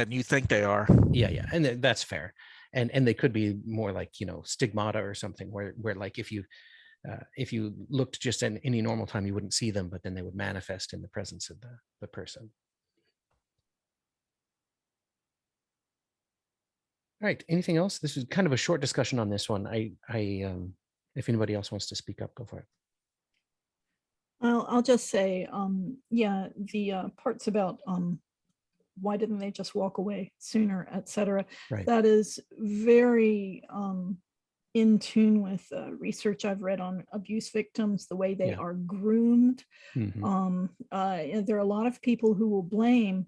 you think they are. Yeah, and that's fair. And they could be more like stigmata or something, where like if you looked just in any normal time, you wouldn't see them, but then they would manifest in the presence of the person. All right. Anything else? This is kind of a short discussion on this one. I if anybody else wants to speak up, go for it. Well, I'll just say, the parts about why didn't they just walk away sooner, etc. Right. That is very in tune with research I've read on abuse victims, the way they are groomed. There are a lot of people who will blame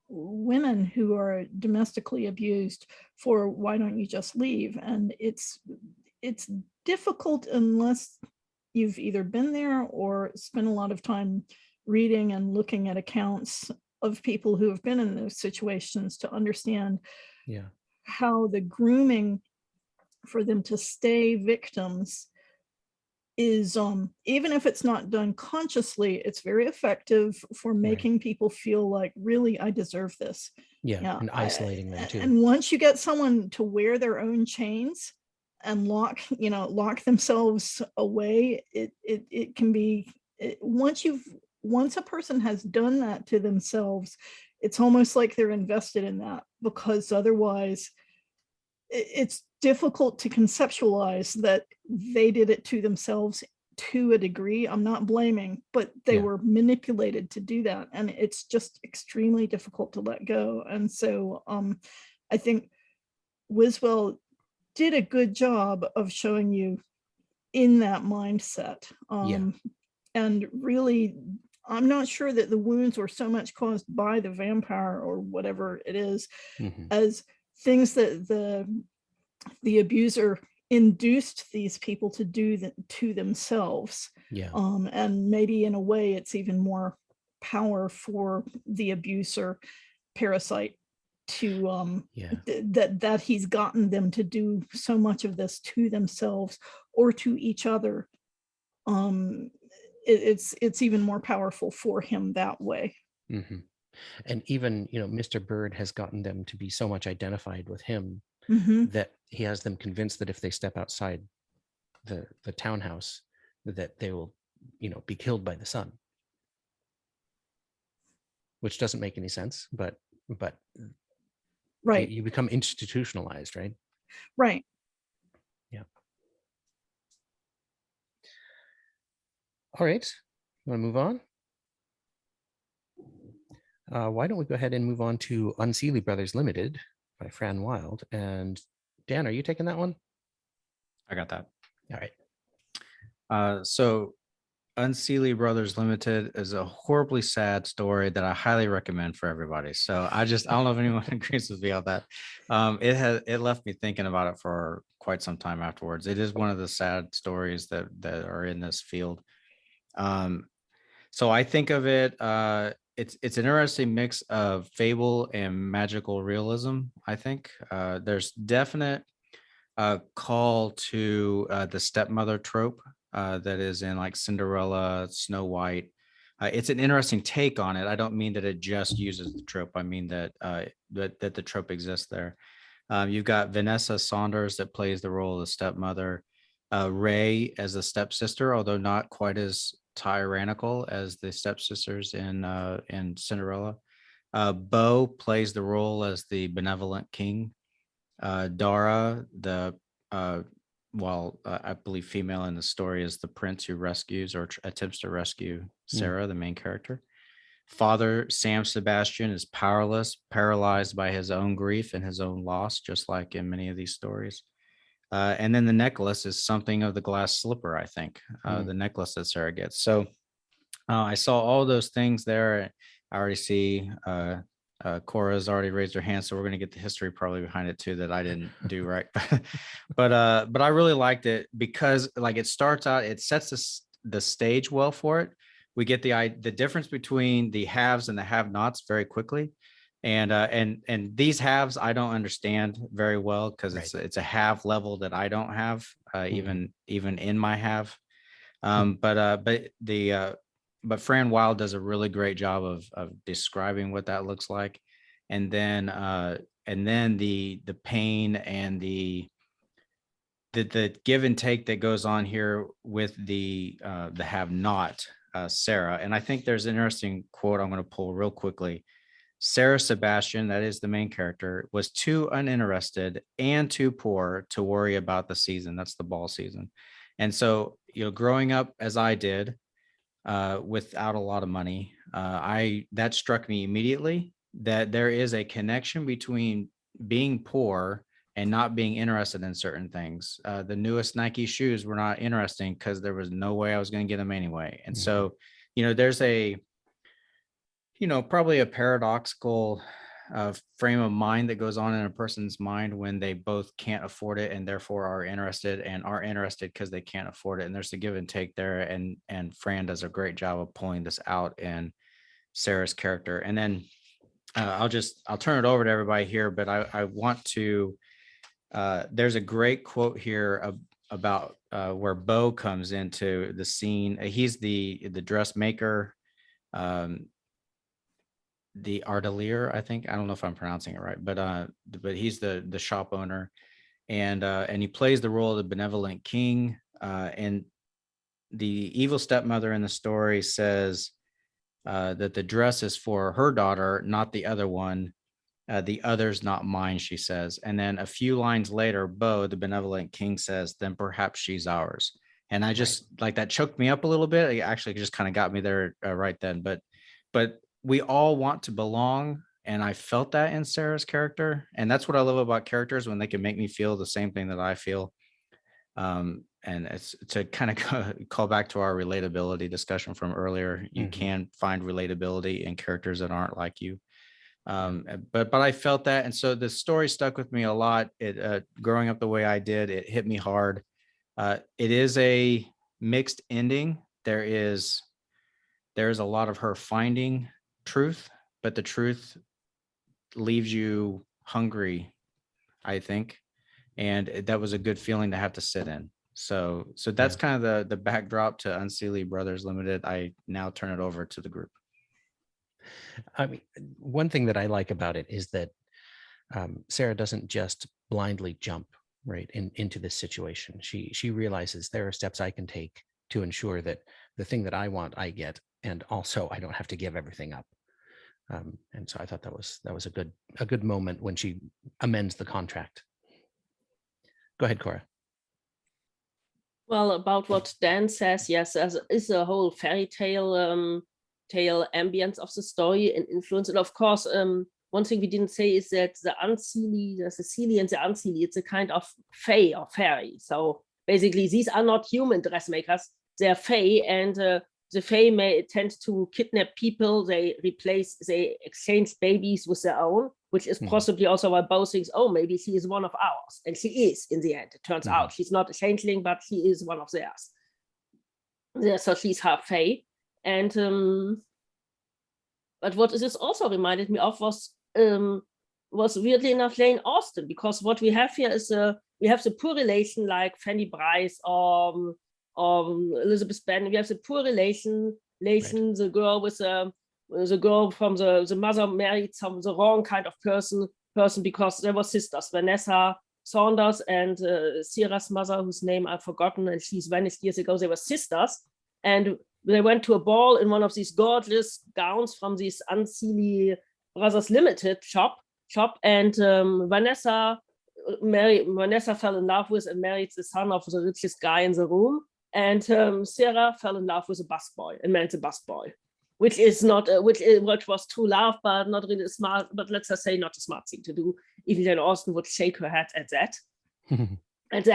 women who are domestically abused for why don't you just leave, and it's difficult unless you've either been there or spent a lot of time reading and looking at accounts of people who have been in those situations to understand how the grooming for them to stay victims is, even if it's not done consciously, it's very effective for making people feel like, really, I deserve this. And isolating them too. And once you get someone to wear their own chains and lock themselves away, it can be, once a person has done that to themselves, it's almost like they're invested in that, because otherwise it's difficult to conceptualize that they did it to themselves to a degree. I'm not blaming, but they were manipulated to do that, and it's just extremely difficult to let go. And so I think Wiswell did a good job of showing you in that mindset. And really, I'm not sure that the wounds were so much caused by the vampire or whatever it is, as things that the abuser induced these people to do to themselves. And maybe in a way it's even more power for the abuser parasite to that he's gotten them to do so much of this to themselves or to each other. It's even more powerful for him that way. And even Mr. Bird has gotten them to be so much identified with him that he has them convinced that if they step outside the townhouse, that they will be killed by the sun, which doesn't make any sense, but right, you become institutionalized, right? Right. All right, you want to move on? Why don't we go ahead and move on to Unseelie Brothers Limited by Fran Wilde. And Dan, are you taking that one? I got that. All right. So Unseelie Brothers Limited is a horribly sad story that I highly recommend for everybody. So I don't know if anyone agrees with me on that. It left me thinking about it for quite quite some time afterwards. It is one of the sad stories that are in this field. So I think of it, it's an interesting mix of fable and magical realism. I think there's definite call to the stepmother trope that is in like Cinderella, Snow White. It's an interesting take on it. I don't mean that it just uses the trope. I mean that that the trope exists there. You've got Vanessa Saunders that plays the role of the stepmother, Ray as the stepsister, although not quite as tyrannical as the stepsisters in Cinderella. Beau plays the role as the benevolent king. Dara, the I believe female in the story, is the prince who rescues or attempts to rescue Sarah, the main character. Father Sam Sebastian is powerless, paralyzed by his own grief and his own loss, just like in many of these stories. And then the necklace is something of the glass slipper, I think, the necklace that Sarah gets. So I saw all those things there. I already see Cora's already raised her hand, so we're going to get the history probably behind it too that I didn't do right. But I really liked it because like it starts out, it sets the stage well for it. We get the difference between the haves and the have-nots very quickly. And these halves I don't understand very well because it's a have level that I don't have even in my have. But Fran Wilde does a really great job of describing what that looks like, and then the pain and the give and take that goes on here with the have not Sarah. And I think there's an interesting quote I'm going to pull real quickly. Sarah Sebastian, that is the main character, was too uninterested and too poor to worry about the season. That's the ball season. And so, growing up as I did, without a lot of money, that struck me immediately that there is a connection between being poor and not being interested in certain things. The newest Nike shoes were not interesting because there was no way I was going to get them anyway. And so, there's probably a paradoxical frame of mind that goes on in a person's mind when they both can't afford it and therefore are interested because they can't afford it. And there's a give and take there. And Fran does a great job of pulling this out in Sarah's character. And then I'll turn it over to everybody here, but I want to, there's a great quote here about where Beau comes into the scene. He's the dressmaker, the Ardelier, I think. I don't know if I'm pronouncing it right, but he's the shop owner, and he plays the role of the benevolent king. And the evil stepmother in the story says that the dress is for her daughter, not the other one. The other's not mine, she says. And then a few lines later, Beau, the benevolent king, says, then perhaps she's ours. And I just like that choked me up a little bit. It actually just kind of got me there right then. But we all want to belong. And I felt that in Sarah's character. And that's what I love about characters, when they can make me feel the same thing that I feel. And it's to kind of call back to our relatability discussion from earlier. You can find relatability in characters that aren't like you. But I felt that. And so the story stuck with me a lot. It growing up the way I did, it hit me hard. It is a mixed ending. There is a lot of her finding truth, but the truth leaves you hungry, I think. And that was a good feeling to have to sit in. So that's kind of the backdrop to Unseelie Brothers Limited. I now turn it over to the group. I mean, one thing that I like about it is that Sarah doesn't just blindly jump into this situation. She realizes there are steps I can take to ensure that the thing that I want, I get, and also I don't have to give everything up. And so I thought that was a good moment when she amends the contract. Go ahead, Cora. Well, about what Dan says, yes, is a whole fairy tale ambience of the story and influence. And of course, one thing we didn't say is that the Unseelie, there's the Seelie and the Unseelie, it's a kind of fae or fairy. So basically, these are not human dressmakers, they're fae. And the Fae may tend to kidnap people. They exchange babies with their own, which is possibly also why Bo thinks, oh, maybe she is one of ours. And she is in the end. It turns out she's not a changeling, but she is one of theirs. Yeah, so she's half Fae. And but what this also reminded me of was weirdly enough Jane Austen, because what we have here is we have the poor relation like Fanny Bryce or Elizabeth Bennet. We have the poor relation, the girl with the girl from the mother married the wrong kind of person because they were sisters, Vanessa Saunders and Sarah's mother, whose name I've forgotten, and she's vanished years ago. They were sisters, and they went to a ball in one of these gorgeous gowns from this Unseelie Brothers Limited shop, and Vanessa fell in love with and married the son of the richest guy in the room, and Sarah fell in love with a busboy and married a busboy, which was true love, but not really smart. But let's just say not a smart thing to do. Even Jane Austen would shake her head at that. And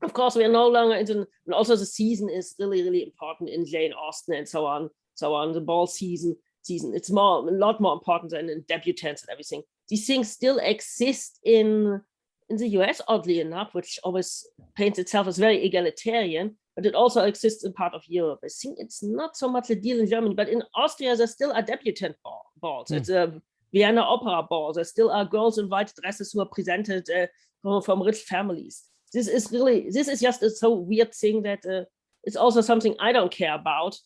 of course, we are no longer into. And also, the season is really, really important in Jane Austen and so on. The ball season. It's a lot more important than in debutantes and everything. These things still exist in the US, oddly enough, which always paints itself as very egalitarian, but it also exists in part of Europe. I think it's not so much a deal in Germany, but in Austria, there still are debutante balls. It's a Vienna Opera ball. There still are girls in white dresses who are presented from rich families. This is just a so weird thing that it's also something I don't care about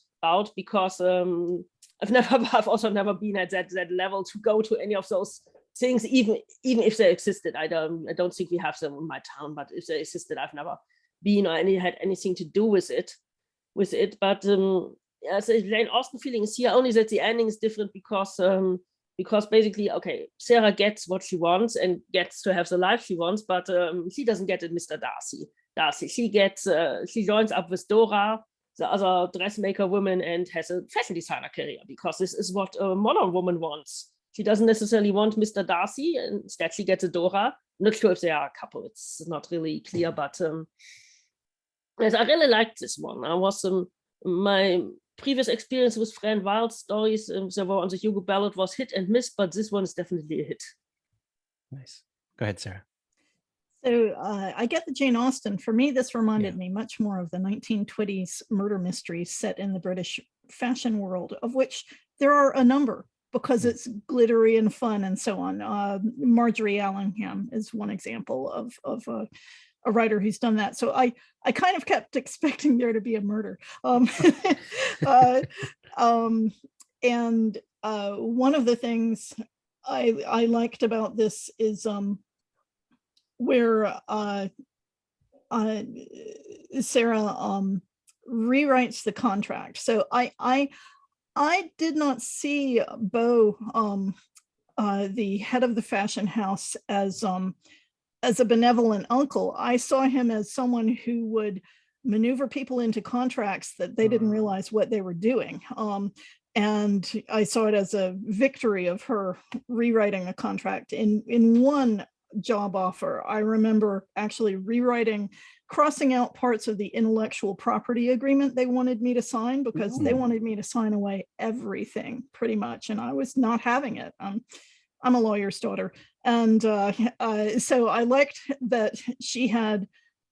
because I've also never been at that level to go to any of those things, even if they existed. I don't think we have them in my town, but if they existed, I've never been or had anything to do with it. But so Jane Austen feeling is here only that the ending is different because basically, okay, Sarah gets what she wants and gets to have the life she wants, but she doesn't get it, Mr. Darcy. She joins up with Dora, the other dressmaker woman, and has a fashion designer career because this is what a modern woman wants. She doesn't necessarily want Mr. Darcy, and instead she gets a Dora. I'm not sure if they are a couple. It's not really clear, but yes, I really liked this one. I was my previous experience with Fran Wilde stories that were on the Hugo ballot was hit and miss, but this one is definitely a hit. Nice. Go ahead, Sarah. So I get the Jane Austen. For me, this reminded me much more of the 1920s murder mysteries set in the British fashion world, of which there are a number because it's glittery and fun and so on. Marjorie Allingham is one example of a writer who's done that. So I kind of kept expecting there to be a murder. And one of the things I liked about this is where Sarah rewrites the contract. So I did not see Bo, the head of the fashion house, as a benevolent uncle. I saw him as someone who would maneuver people into contracts that they didn't realize what they were doing. And I saw it as a victory of her rewriting a contract. In one job offer, I remember actually crossing out parts of the intellectual property agreement they wanted me to sign because they wanted me to sign away everything pretty much, and I was not having it. I'm a lawyer's daughter, and so I liked that she had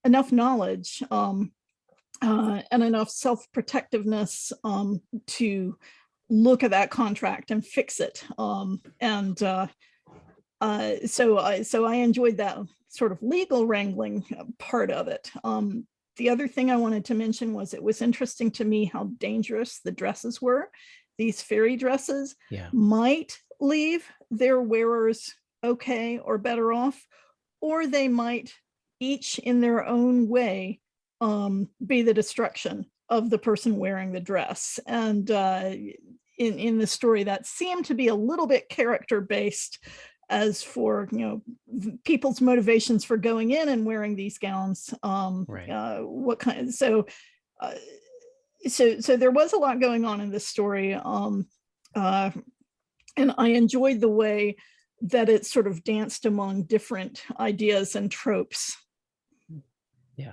enough knowledge and enough self-protectiveness to look at that contract and fix it. So I enjoyed that sort of legal wrangling part of it. The other thing I wanted to mention was it was interesting to me how dangerous the dresses were. These fairy dresses might leave their wearers okay or better off, or they might each in their own way be the destruction of the person wearing the dress. And in the story, that seemed to be a little bit character-based. As for people's motivations for going in and wearing these gowns, what kind? So there was a lot going on in this story, and I enjoyed the way that it sort of danced among different ideas and tropes. Yeah.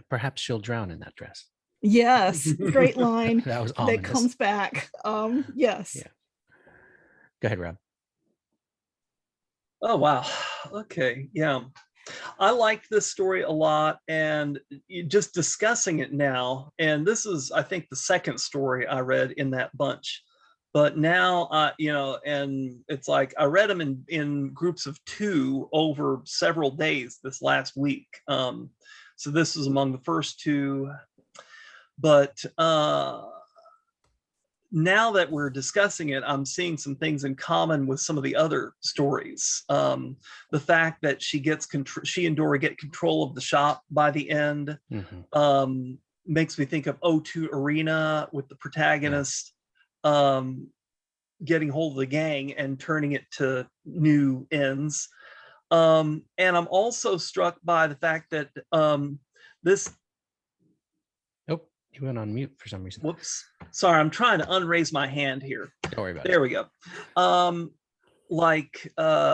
Perhaps she'll drown in that dress. Yes, great line That was that ominous. comes back. Yes. Yeah. Go ahead, Rob. Oh, wow. Okay. Yeah. I liked this story a lot, and just discussing it now, and this is, I think, the second story I read in that bunch. But now, and it's like I read them in groups of 2 over several days this last week. So this is among the first 2. But now that we're discussing it, I'm seeing some things in common with some of the other stories. The fact that she and Dora get control of the shop by the end makes me think of O2 Arena with the protagonist getting hold of the gang and turning it to new ends. And I'm also struck by the fact that this. Oh, you went on mute for some reason. Whoops. Sorry, I'm trying to unraise my hand here. Don't worry about it. There we go. Like the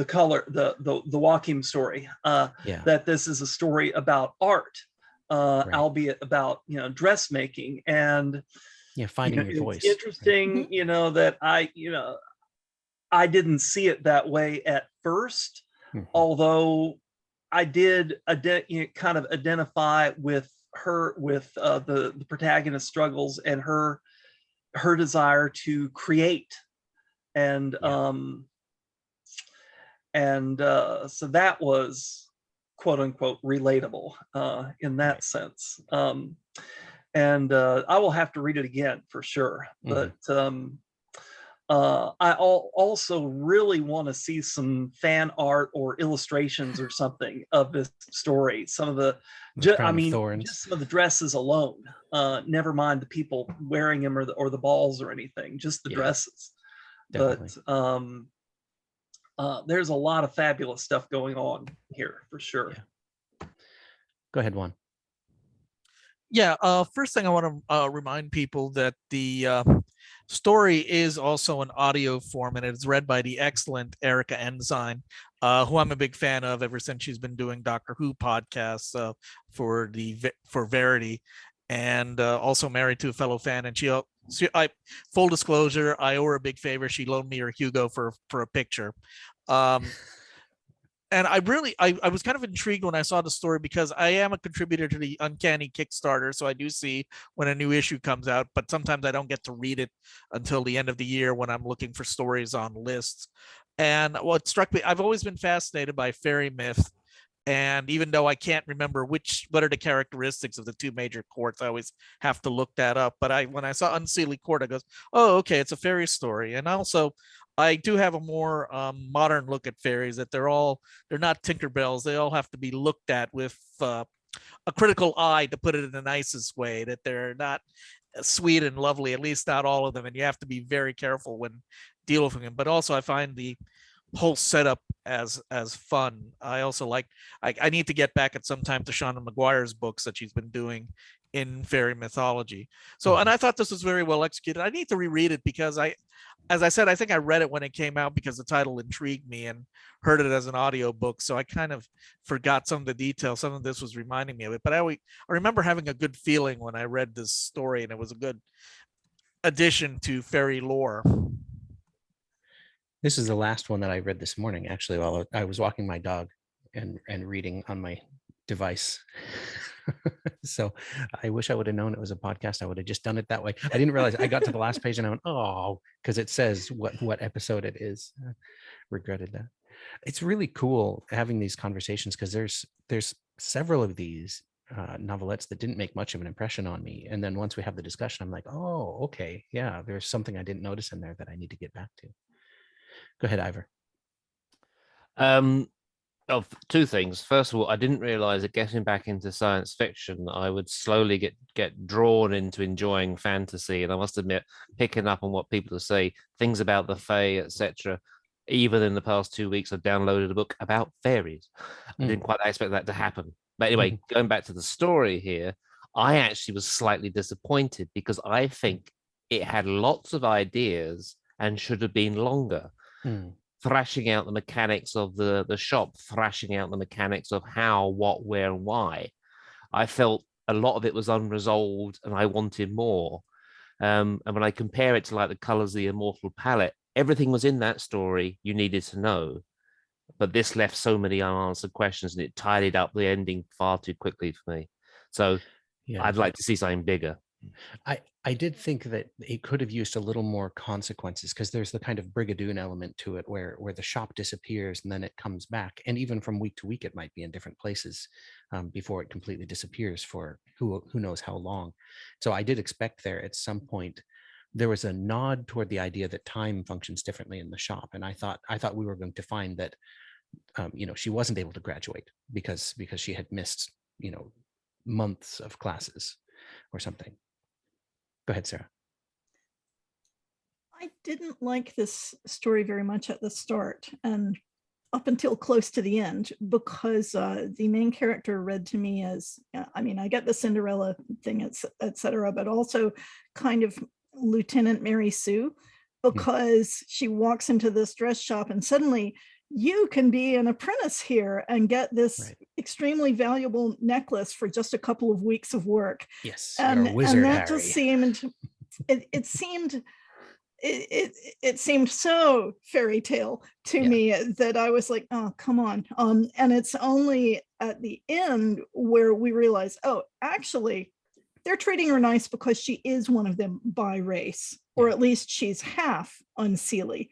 color, the Joachim story. That this is a story about art, albeit about dressmaking and finding your voice. It's interesting, that I didn't see it that way at first, although I did kind of identify with her, with the protagonist struggles and her desire to create, and so that was quote unquote relatable in that sense. And I will have to read it again for sure, but I also really want to see some fan art or illustrations or something of this story. Some of just some of the dresses alone. Never mind the people wearing them or the balls or anything. Just the dresses. Definitely. But there's a lot of fabulous stuff going on here for sure. Yeah. Go ahead, Juan. Yeah. First thing I want to remind people that the story is also an audio form, and it's read by the excellent Erica Ensign, who I'm a big fan of ever since she's been doing Doctor Who podcasts for Verity, and also married to a fellow fan. And full disclosure, I owe her a big favor. She loaned me her Hugo for a picture. And I was kind of intrigued when I saw the story, because I am a contributor to the Uncanny Kickstarter. So I do see when a new issue comes out, but sometimes I don't get to read it until the end of the year when I'm looking for stories on lists. And what struck me, I've always been fascinated by fairy myth. And even though I can't remember what are the characteristics of the 2 major courts, I always have to look that up. But when I saw Unseelie Court, I goes, oh, okay, it's a fairy story. And also, I do have a more modern look at fairies, that they're not Tinkerbells. They all have to be looked at with a critical eye, to put it in the nicest way, that they're not sweet and lovely, at least not all of them. And you have to be very careful when dealing with them. But also I find the whole setup as fun. I also I need to get back at some time to Shauna McGuire's books that she's been doing in fairy mythology. So, and I thought this was very well executed. I need to reread it because as I said, I think I read it when it came out because the title intrigued me, and heard it as an audio book. So I kind of forgot some of the details. Some of this was reminding me of it, but I remember having a good feeling when I read this story, and it was a good addition to fairy lore. This is the last one that I read this morning, actually, while I was walking my dog and reading on my device. So I wish I would have known it was a podcast. I would have just done it that way. I didn't realize. I got to the last page and I went, oh, because it says what episode it is. Regretted that. It's really cool having these conversations, because there's several of these novelettes that didn't make much of an impression on me. And then once we have the discussion, I'm like, oh, okay. Yeah, there's something I didn't notice in there that I need to get back to. Go ahead, Ivor. Of 2 things. First of all, I didn't realize that getting back into science fiction, I would slowly get drawn into enjoying fantasy. And I must admit, picking up on what people say, things about the Fae, etc. Even in the past 2 weeks, I've downloaded a book about fairies. I didn't quite expect that to happen. But anyway, going back to the story here, I actually was slightly disappointed, because I think it had lots of ideas and should have been longer. Thrashing out the mechanics of the shop, thrashing out the mechanics of how, what, where, and why. I felt a lot of it was unresolved and I wanted more. And when I compare it to like the colors of the Immortal palette, everything was in that story you needed to know. But this left so many unanswered questions and it tidied up the ending far too quickly for me. So Yeah. I'd like to see something bigger. I did think that it could have used a little more consequences, because there's the kind of Brigadoon element to it where the shop disappears and then it comes back. And even from week to week, it might be in different places before it completely disappears for who knows how long. So I did expect there at some point there was a nod toward the idea that time functions differently in the shop. And I thought we were going to find that, she wasn't able to graduate because she had missed, months of classes or something. Go ahead, Sarah. I didn't like this story very much at the start and up until close to the end, because the main character read to me as, I get the Cinderella thing, etc., but also kind of Lieutenant Mary Sue, because she walks into this dress shop and suddenly you can be an apprentice here and get this extremely valuable necklace for just a couple of weeks of work. Yes, and wizard, that Harry. just seemed, it seemed so fairy tale to me that I was like, oh, come on. And it's only at the end where we realize, oh, actually, they're treating her nice because she is one of them by race, or at least she's half Unseelie,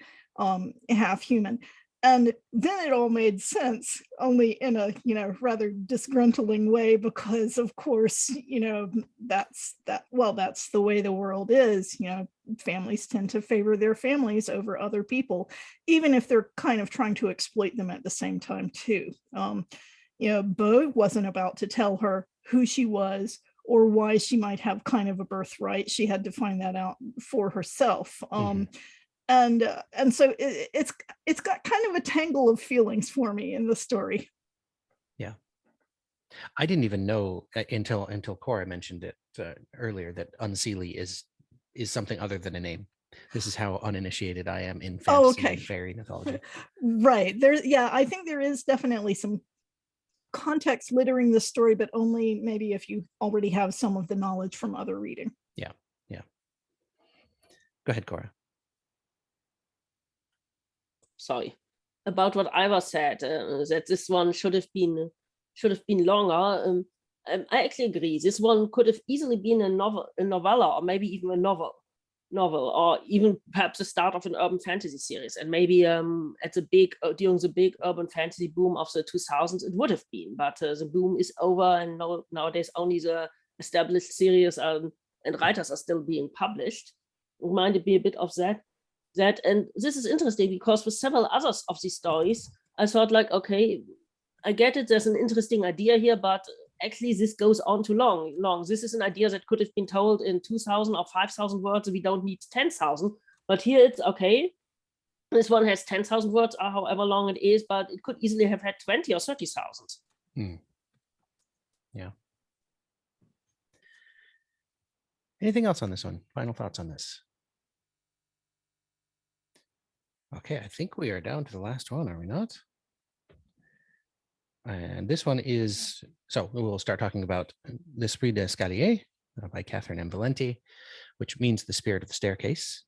half human. And then it all made sense, only in a, rather disgruntling way, because of course, that's the way the world is. Families tend to favor their families over other people, even if they're kind of trying to exploit them at the same time too. Bo wasn't about to tell her who she was or why she might have kind of a birthright. She had to find that out for herself. And so it's got kind of a tangle of feelings for me in the story. Yeah, I didn't even know until Cora mentioned it earlier that Unseelie is something other than a name. This is how uninitiated I am in fantasy and fairy mythology. Right there, I think there is definitely some context littering the story, but only maybe if you already have some of the knowledge from other reading. Yeah. Go ahead, Cora. Sorry, about what Ira said, that this one should have been longer. I actually agree. This one could have easily been a novella, or maybe even a novel, or even perhaps the start of an urban fantasy series. And maybe during the big urban fantasy boom of the 2000s, it would have been. But the boom is over, and nowadays only the established series and writers are still being published. It reminded me a bit of that. And this is interesting because with several others of these stories, I thought like, okay, I get it, there's an interesting idea here, but actually this goes on too long. This is an idea that could have been told in 2,000 or 5,000 words. We don't need 10,000, but here it's okay. This one has 10,000 words or however long it is, but it could easily have had 20 or 30,000. Yeah. Anything else on this one? Final thoughts on this? Okay, I think we are down to the last one, are we not? And this one is, so we'll start talking about L'Esprit d'Escalier by Catherynne Valente, which means the spirit of the staircase.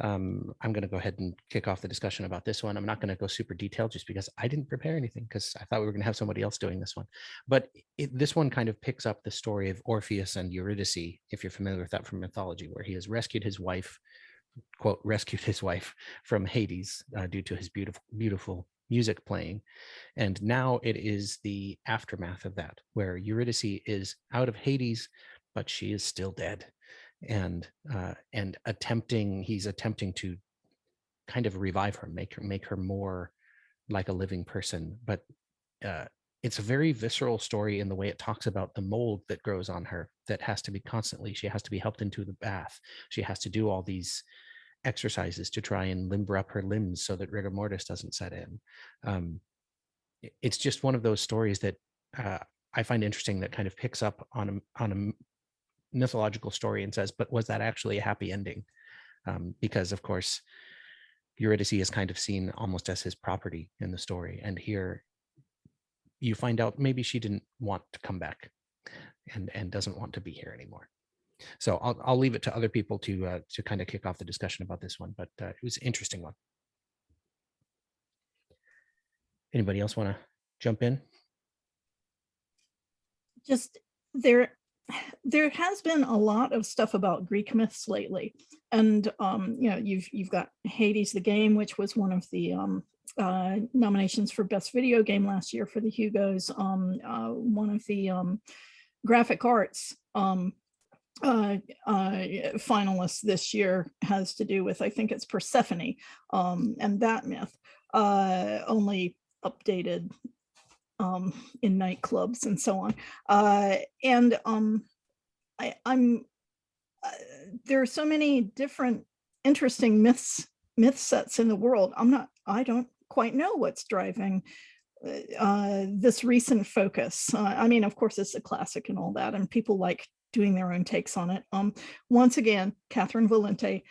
I'm going to go ahead and kick off the discussion about this one. I'm not going to go super detailed just because I didn't prepare anything, because I thought we were going to have somebody else doing this one. But this one kind of picks up the story of Orpheus and Eurydice, if you're familiar with that from mythology, where he has rescued his wife, quote, rescued his wife from Hades due to his beautiful music playing. And now it is the aftermath of that, where Eurydice is out of Hades, but she is still dead. And he's attempting to kind of revive her, make her more like a living person. But it's a very visceral story in the way it talks about the mold that grows on her, that has to be constantly, she has to be helped into the bath. She has to do all these exercises to try and limber up her limbs so that rigor mortis doesn't set in. It's just one of those stories that I find interesting, that kind of picks up on a mythological story and says, but was that actually a happy ending? Because of course, Eurydice is kind of seen almost as his property in the story. And here you find out maybe she didn't want to come back. and doesn't want to be here anymore. So I'll leave it to other people to kind of kick off the discussion about this one, but it was an interesting one. Anybody else want to jump in? Just there has been a lot of stuff about Greek myths lately, and you know, you've got Hades the game, which was one of the nominations for best video game last year for the Hugos. One of the graphic arts finalists this year has to do with, I think it's Persephone, and that myth only updated in nightclubs and so on. There are so many different interesting myth sets in the world. I don't quite know what's driving this recent focus. I mean, of course, it's a classic and all that, and people like doing their own takes on it. Once again, Catherynne Valente,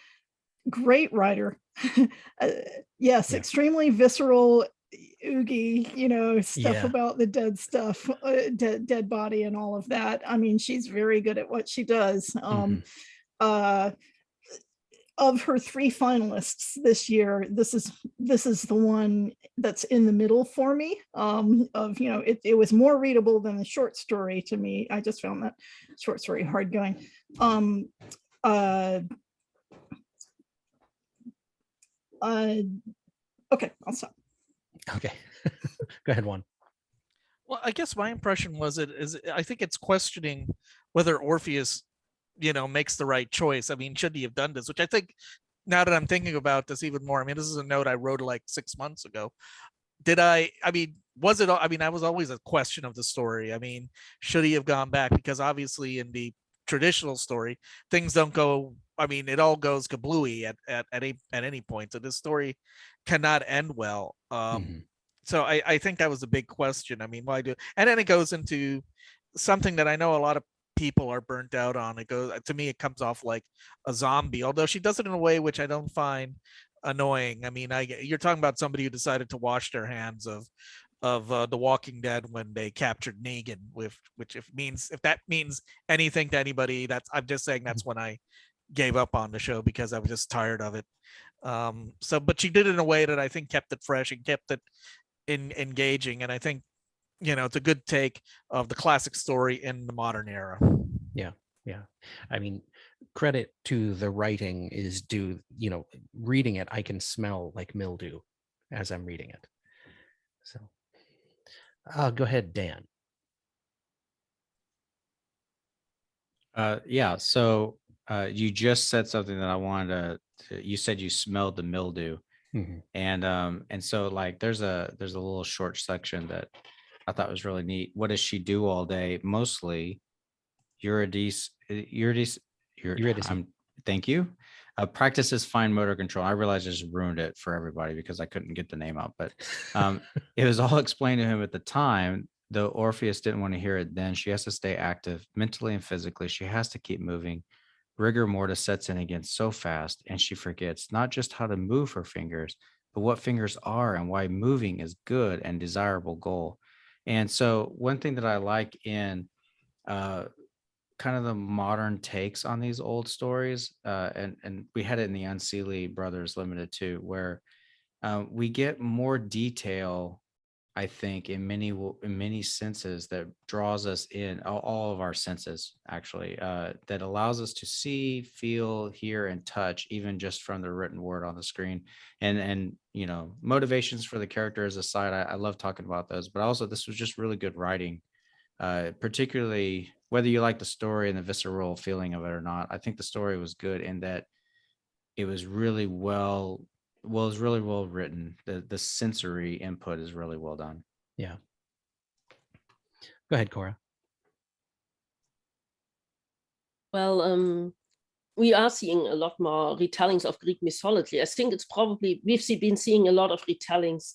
great writer. Yes, extremely visceral, oogie, you know, stuff about the dead stuff, dead body and all of that. I mean, she's very good at what she does. Of her 3 finalists this year, this is the one that's in the middle for me. Of, you know, it was more readable than the short story to me. I just found that short story hard going. Okay, I'll stop. Okay. Go ahead, Juan. Well, I guess my impression was I think it's questioning whether Orpheus, you know, makes the right choice. I mean, should he have done this? Which I think, now that I'm thinking about this even more, I mean, this is a note I wrote like 6 months ago. I mean, was it? I mean, that was always a question of the story. I mean, should he have gone back? Because obviously, in the traditional story, things don't go. I mean, it all goes kablooey at any point. So this story cannot end well. So I think that was a big question. I mean, why do? And then it goes into something that I know a lot of people are burnt out on. It goes, to me, it comes off like a zombie, although she does it in a way which I don't find annoying. I mean, you're talking about somebody who decided to wash their hands of The Walking Dead when they captured Negan, which if that means anything to anybody, I'm just saying that's when I gave up on the show, because I was just tired of it. But she did it in a way that I think kept it fresh and kept it engaging, and I think, you know, it's a good take of the classic story in the modern era. Yeah. I mean, credit to the writing is due. You know, reading it, I can smell like mildew as I'm reading it. So go ahead, Dan. So you just said something that I wanted to, you said you smelled the mildew. And so, like, there's a little short section that I thought was really neat. What does she do all day? Mostly Eurydice. Thank you. Practices fine motor control. I realized I just ruined it for everybody because I couldn't get the name out, but it was all explained to him at the time. Though Orpheus didn't want to hear it then. She has to stay active mentally and physically. She has to keep moving. Rigor mortis sets in again so fast, and she forgets not just how to move her fingers, but what fingers are and why moving is good and desirable goal. And so one thing that I like in kind of the modern takes on these old stories, and we had it in the Unseelie Brothers Limited too, where we get more detail, I think, in many senses, that draws us in, all of our senses actually, that allows us to see, feel, hear, and touch, even just from the written word on the screen. And you know, motivations for the characters aside, I love talking about those, but also this was just really good writing, particularly whether you like the story and the visceral feeling of it or not. I think the story was good in that it was really well written. The sensory input is really well done. Yeah. Go ahead, Cora. Well, we are seeing a lot more retellings of Greek mythology. I think it's probably, we've been seeing a lot of retellings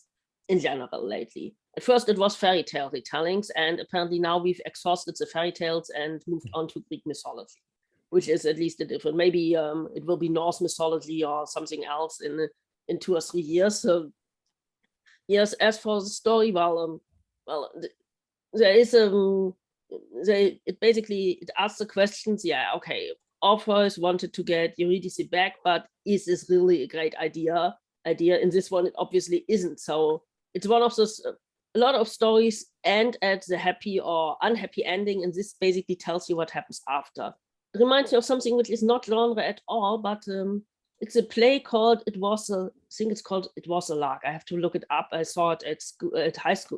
in general lately. At first it was fairy tale retellings, and apparently now we've exhausted the fairy tales and moved on to Greek mythology, which is at least a different, maybe it will be Norse mythology or something else in 2 or 3 years. So yes, as for the story, there is it asks the questions. Yeah, okay. Orpheus wanted to get Eurydice back, but is this really a great idea? In this one, it obviously isn't. So it's one of those. A lot of stories end at the happy or unhappy ending, and this basically tells you what happens after. It reminds me of something which is not genre at all, but it's a play called It Was a Lark. I have to look it up. I saw it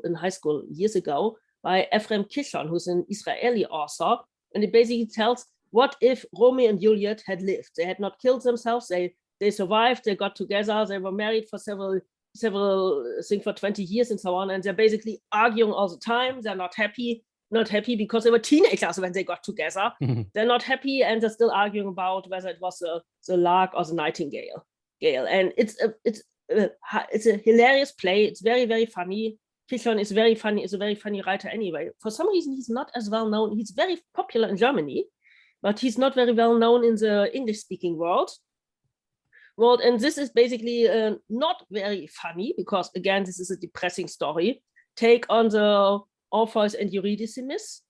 in high school years ago by Ephraim Kishon, who's an Israeli author, and it basically tells what if Romeo and Juliet had lived. They had not killed themselves. They survived. They got together. They were married for several, I think for 20 years and so on. And they're basically arguing all the time. They're not happy because they were teenagers when they got together. They're not happy, and they're still arguing about whether it was the lark or the nightingale. And it's a hilarious play. It's very, very funny. Kishon is very funny. Is a very funny writer anyway. For some reason, he's not as well known. He's very popular in Germany, but he's not very well known in the English-speaking world. And this is basically not very funny because, again, this is a depressing story. Take on the Orpheus and Eurydice myth.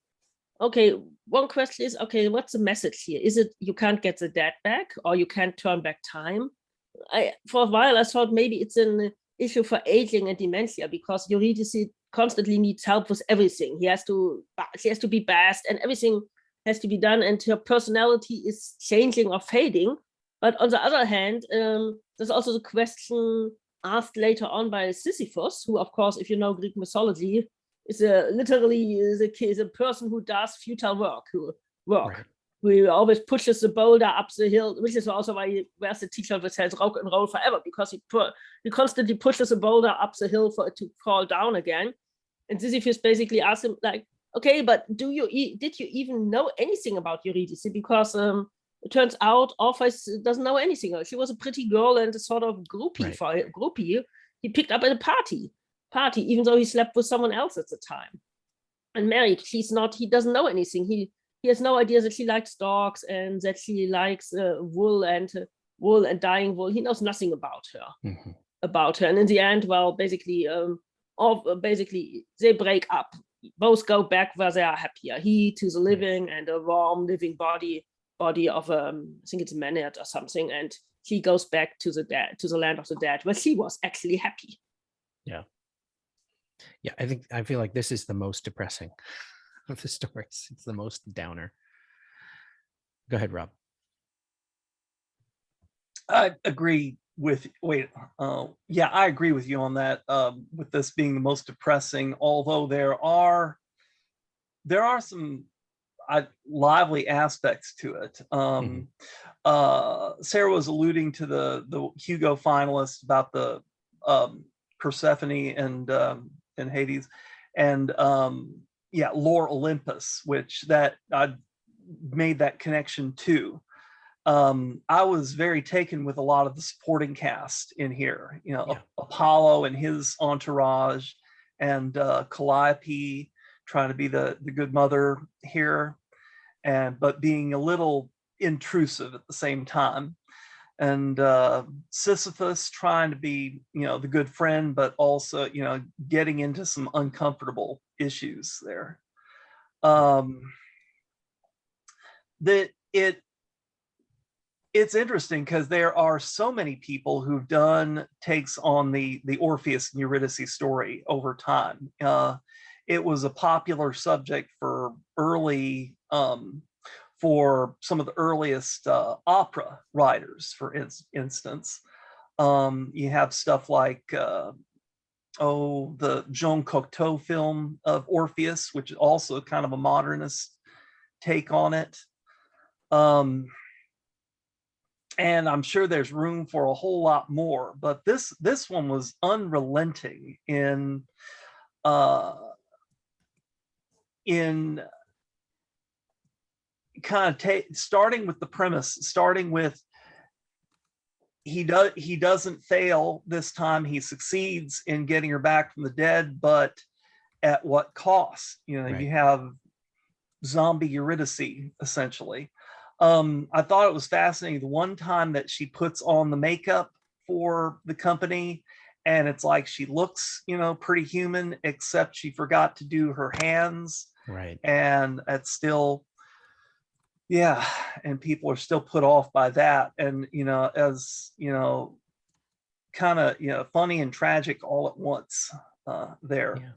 Okay, one question is, okay, what's the message here? Is it you can't get the dead back, or you can't turn back time? For a while, I thought maybe it's an issue for aging and dementia, because Eurydice constantly needs help with everything. She has to be bathed, and everything has to be done, and her personality is changing or fading. But on the other hand, there's also the question asked later on by Sisyphus, who, of course, if you know Greek mythology, is literally a person who does futile work, who always pushes the boulder up the hill, which is also why he wears the t-shirt that says rock and roll forever, because he constantly pushes the boulder up the hill for it to fall down again. And Sisyphus basically asks him, like, okay, but did you even know anything about Eurydice? Because it turns out Orpheus doesn't know anything. She was a pretty girl and a sort of groupie he picked up at a party, even though he slept with someone else at the time. And married, he doesn't know anything. He has no idea that she likes dogs and that she likes wool and dyeing wool. He knows nothing about her. And in the end, well, basically they break up. Both go back where they are happier. He to the living and a warm living body of I think it's Manet or something, and she goes back to the land of the dead, where she was actually happy. Yeah, I feel like this is the most depressing of the stories. It's the most downer. Go ahead, Rob. I agree with I agree with you on that, with this being the most depressing, although there are some lively aspects to it. Sarah was alluding to the Hugo finalists about the Persephone and Hades, and Lore Olympus, which that I made that connection too. I was very taken with a lot of the supporting cast in here. Apollo and his entourage, and Calliope trying to be the good mother here, but being a little intrusive at the same time, and Sisyphus trying to be the good friend, but also getting into some uncomfortable issues there. It's interesting because there are so many people who've done takes on the Orpheus and Eurydice story over time. It was a popular subject for some of the earliest opera writers, for instance. You have stuff like the Jean Cocteau film of Orpheus, which is also kind of a modernist take on it. And I'm sure there's room for a whole lot more, but this one was unrelenting in kind of starting with the premise, starting with he doesn't fail this time. He succeeds in getting her back from the dead, but at what cost? Right. You have zombie Eurydice, essentially. I thought it was fascinating the one time that she puts on the makeup for the company, and it's like she looks pretty human, except she forgot to do her hands. Right. And that's still, yeah, and people are still put off by that. And, as, kind of, funny and tragic all at once there. Yeah.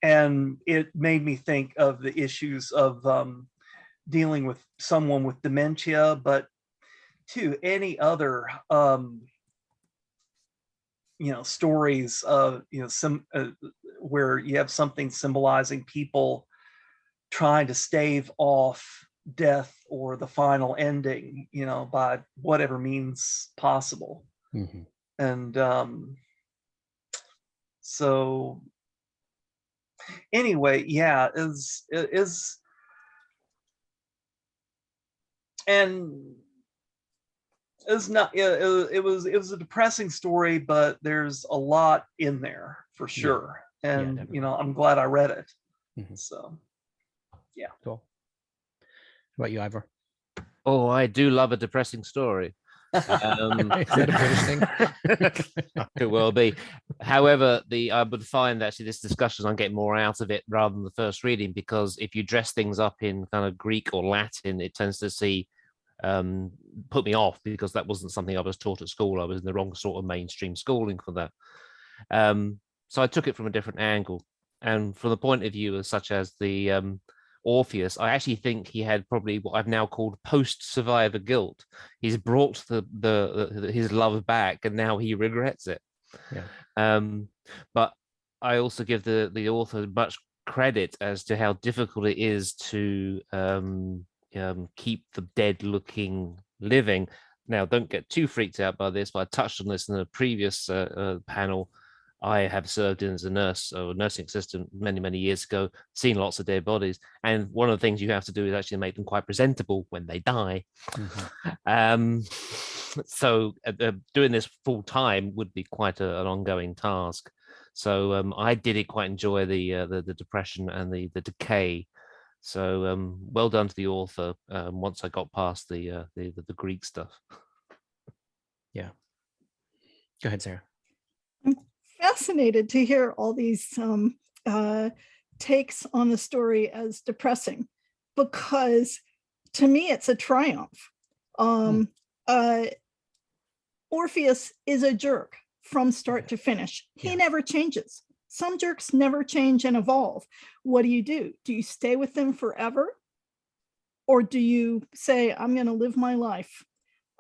And it made me think of the issues of dealing with someone with dementia, but to any other, stories of, where you have something symbolizing people trying to stave off death or the final ending, by whatever means possible. Mm-hmm. And so anyway, yeah, is and it's not, it was a depressing story, but there's a lot in there for sure. And definitely. I'm glad I read it. Mhm. So yeah. Cool. How about you, Ivor? Oh, I do love a depressing story. Is that a British thing? Could well be. However, I would find actually this discussion, I'm getting more out of it rather than the first reading, because if you dress things up in kind of Greek or Latin, it tends to put me off, because that wasn't something I was taught at school. I was in the wrong sort of mainstream schooling for that. So I took it from a different angle, and from the point of view of such as the Orpheus, I actually think he had probably what I've now called post-survivor guilt. He's brought his love back, and now he regrets it. Yeah. But I also give the author much credit as to how difficult it is to keep the dead looking living. Now, don't get too freaked out by this, but I touched on this in a previous panel. I have served in as a nurse or nursing assistant many years ago, seen lots of dead bodies. And one of the things you have to do is actually make them quite presentable when they die. Mm-hmm. So doing this full time would be quite an ongoing task. So I did quite enjoy the depression and the decay. So well done to the author. Once I got past the Greek stuff. Yeah. Go ahead, Sarah. I'm fascinated to hear all these takes on the story as depressing, because to me it's a triumph. Orpheus is a jerk from start to finish. He never changes. Some jerks never change and evolve. What do? Do you stay with them forever? Or do you say, I'm going to live my life?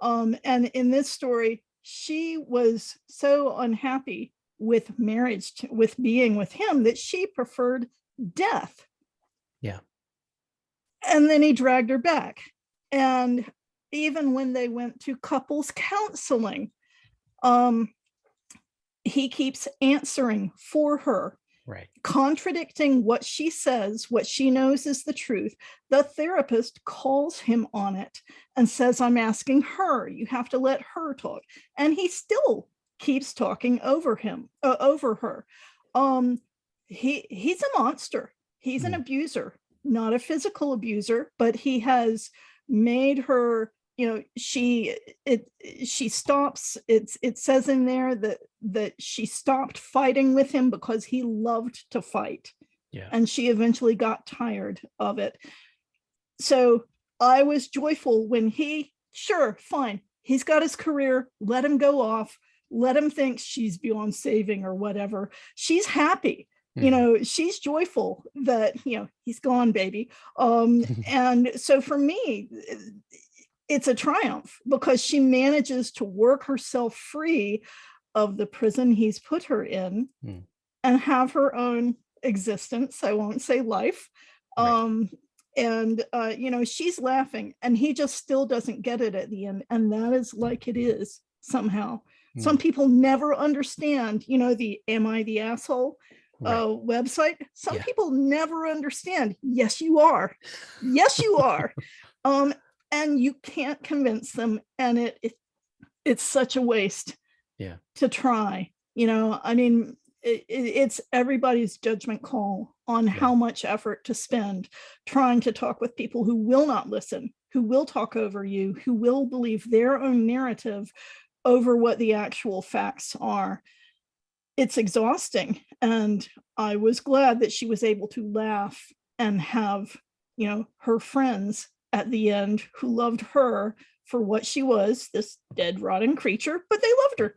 And in this story, she was so unhappy with marriage, with being with him, that she preferred death. Yeah. And then he dragged her back. And even when they went to couples counseling, he keeps answering for her, right, contradicting what she says, what she knows is the truth. The therapist calls him on it and says, I'm asking her, you have to let her talk. And he still keeps talking over her. He's a monster. He's an abuser, not a physical abuser, but he has made her, she stops. It says in there that she stopped fighting with him because he loved to fight. Yeah. And she eventually got tired of it. So I was joyful when sure, fine, he's got his career, let him go off, let him think she's beyond saving or whatever. She's happy. She's joyful that, he's gone, baby. And so for me, it's a triumph, because she manages to work herself free of the prison he's put her in and have her own existence. I won't say life. Right. And she's laughing, and he just still doesn't get it at the end. And that is like it is somehow. Some people never understand, the Am I the Asshole website. Some people never understand. Yes, you are. Yes, you are. And you can't convince them. And it's such a waste to try. It's everybody's judgment call on how much effort to spend trying to talk with people who will not listen, who will talk over you, who will believe their own narrative over what the actual facts are. It's exhausting. And I was glad that she was able to laugh and have, her friends at the end who loved her for what she was, this dead, rotting creature, but they loved her,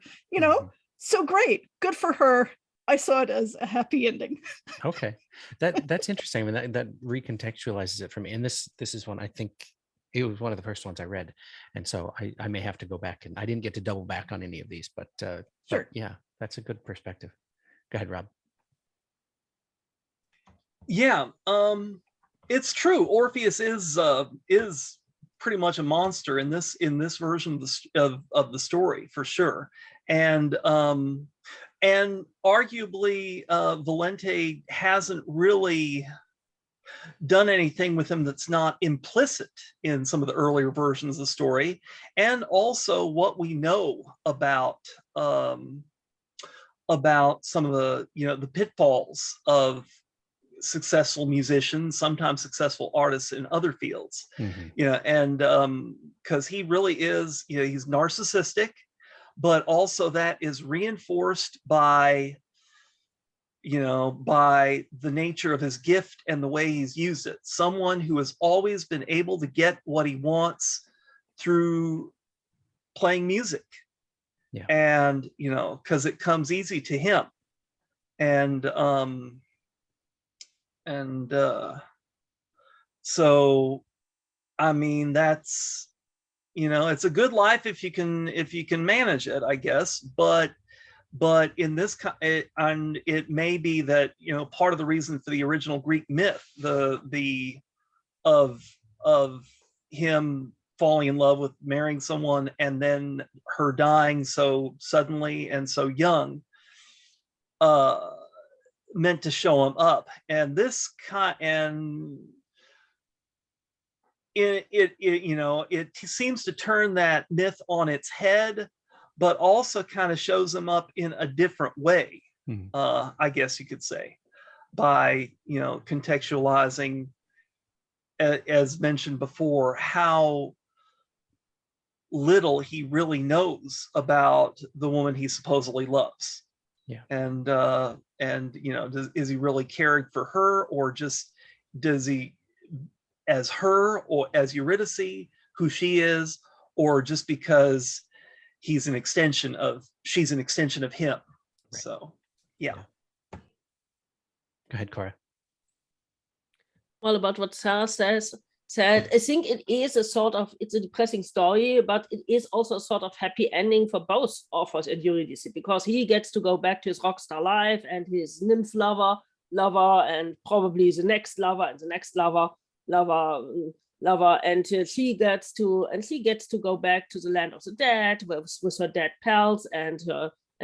so great. Good for her. I saw it as a happy ending. Okay. That's interesting. I mean, that recontextualizes it for me. And this is one, I think it was one of the first ones I read. And so I may have to go back, and I didn't get to double back on any of these, but Sure. yeah, that's a good perspective. Go ahead, Rob. Yeah, it's true. Orpheus is pretty much a monster in this version of the story, for sure. And arguably Valente hasn't really done anything with him that's not implicit in some of the earlier versions of the story, and also what we know about some of the the pitfalls of successful musicians, sometimes successful artists in other fields. And because he really is, he's narcissistic, but also that is reinforced by by the nature of his gift and the way he's used it. Someone who has always been able to get what he wants through playing music. Yeah. And because it comes easy to him. And so I mean, that's it's a good life if you can manage it, I guess. But in this and it may be that part of the reason for the original Greek myth, of him falling in love with marrying someone and then her dying so suddenly and so young, meant to show him up. And this it seems to turn that myth on its head, but also kind of shows him up in a different way, I guess you could say, by contextualizing, as mentioned before, how little he really knows about the woman he supposedly loves. Yeah. And is he really caring for her, or just does he, as her, or as Eurydice, who she is, or just because she's an extension of him. Right. So yeah. Go ahead, Cora. Well, about what Sarah said, I think it is it's a depressing story, but it is also a sort of happy ending for both Orpheus and Eurydice, because he gets to go back to his rock star life and his nymph lover, and probably the next lover and the next lover, and she gets to go back to the land of the dead with her dead pals and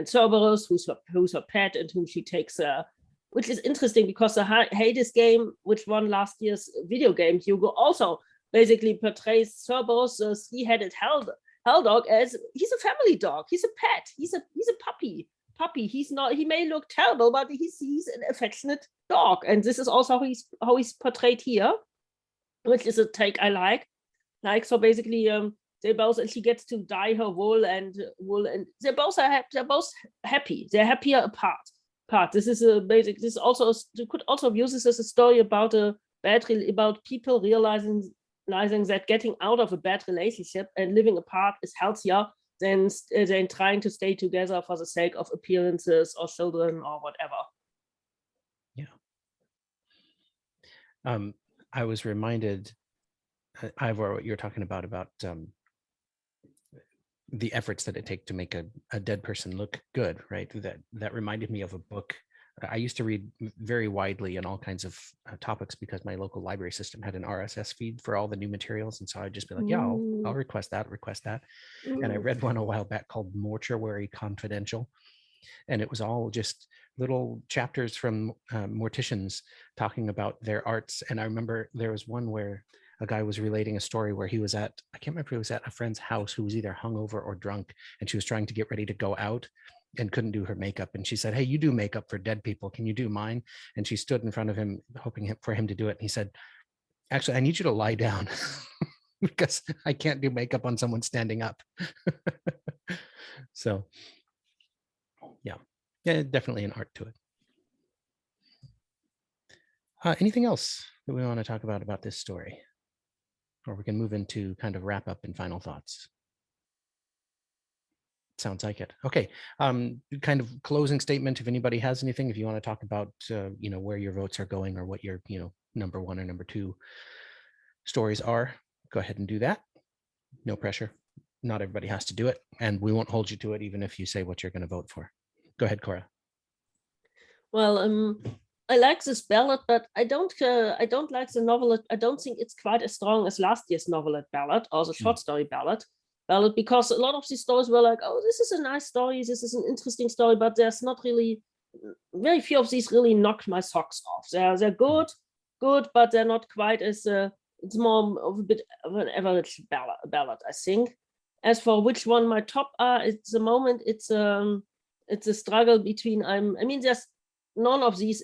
Cerberus, who's her pet and whom she takes. Which is interesting because the Hades game, which won last year's video game, Hugo, also basically portrays Cerberus, the three-headed hell dog, as he's a family dog. He's a pet. He's a puppy. He's not. He may look terrible, but he's an affectionate dog, and this is also how he's portrayed here, which is a take I like. So basically, they both, and she gets to dye her wool, and they're both happy. They're happier apart. This is you could also use this as a story about about people realizing that getting out of a bad relationship and living apart is healthier than trying to stay together for the sake of appearances or children or whatever. Yeah. I was reminded, Ivor, what you're talking about the efforts that it takes to make a dead person look good, right? That reminded me of a book. I used to read very widely on all kinds of topics because my local library system had an RSS feed for all the new materials. And so I'd just be like, yeah, I'll request that. And I read one a while back called Mortuary Confidential. And it was all just little chapters from morticians talking about their arts. And I remember there was one where a guy was relating a story where he was I can't remember if he was at a friend's house who was either hungover or drunk, and she was trying to get ready to go out and couldn't do her makeup. And she said, hey, you do makeup for dead people. Can you do mine? And she stood in front of him, hoping for him to do it. And he said, actually, I need you to lie down because I can't do makeup on someone standing up. So yeah, definitely an art to it. Anything else that we want to talk about this story? Or we can move into kind of wrap up and final thoughts. Sounds like it. Okay. Kind of closing statement. If anybody has anything, if you want to talk about, where your votes are going or what your, number 1 or number 2 stories are, go ahead and do that. No pressure. Not everybody has to do it, and we won't hold you to it, even if you say what you're going to vote for. Go ahead, Cora. Well, I like this ballad, but I don't like the novelette. I don't think it's quite as strong as last year's novelette ballad or the short story ballad, because a lot of these stories were like, oh, this is a nice story, this is an interesting story, but there's not really, very few of these really knocked my socks off. They're good, but they're not quite as, it's more of a bit of an average ballad, I think. As for which one my top are, at the moment, it's a struggle between, there's none of these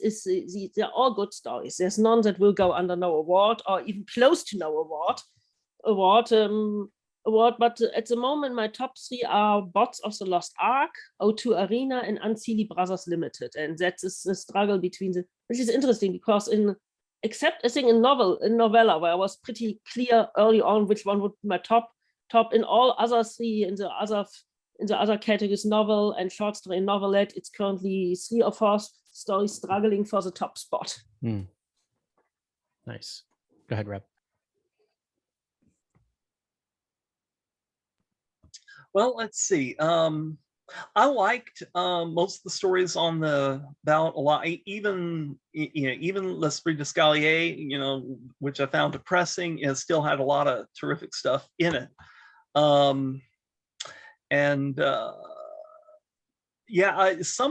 they're all good stories. There's none that will go under no award or even close to no award. But at the moment, my top 3 are Bots of the Lost Ark, O2 Arena, and Unseelie Brothers Limited. And that is the struggle between which is interesting because except I think in novella, where I was pretty clear early on which one would be my top in all other 3 in the other categories, novel and short story and novelette, it's currently 3 or 4 stories struggling for the top spot. Nice. Go ahead, Rob. Well, let's see. I liked most of the stories on the ballot a lot. Even L'Esprit d'Escalier, which I found depressing, it still had a lot of terrific stuff in it. Some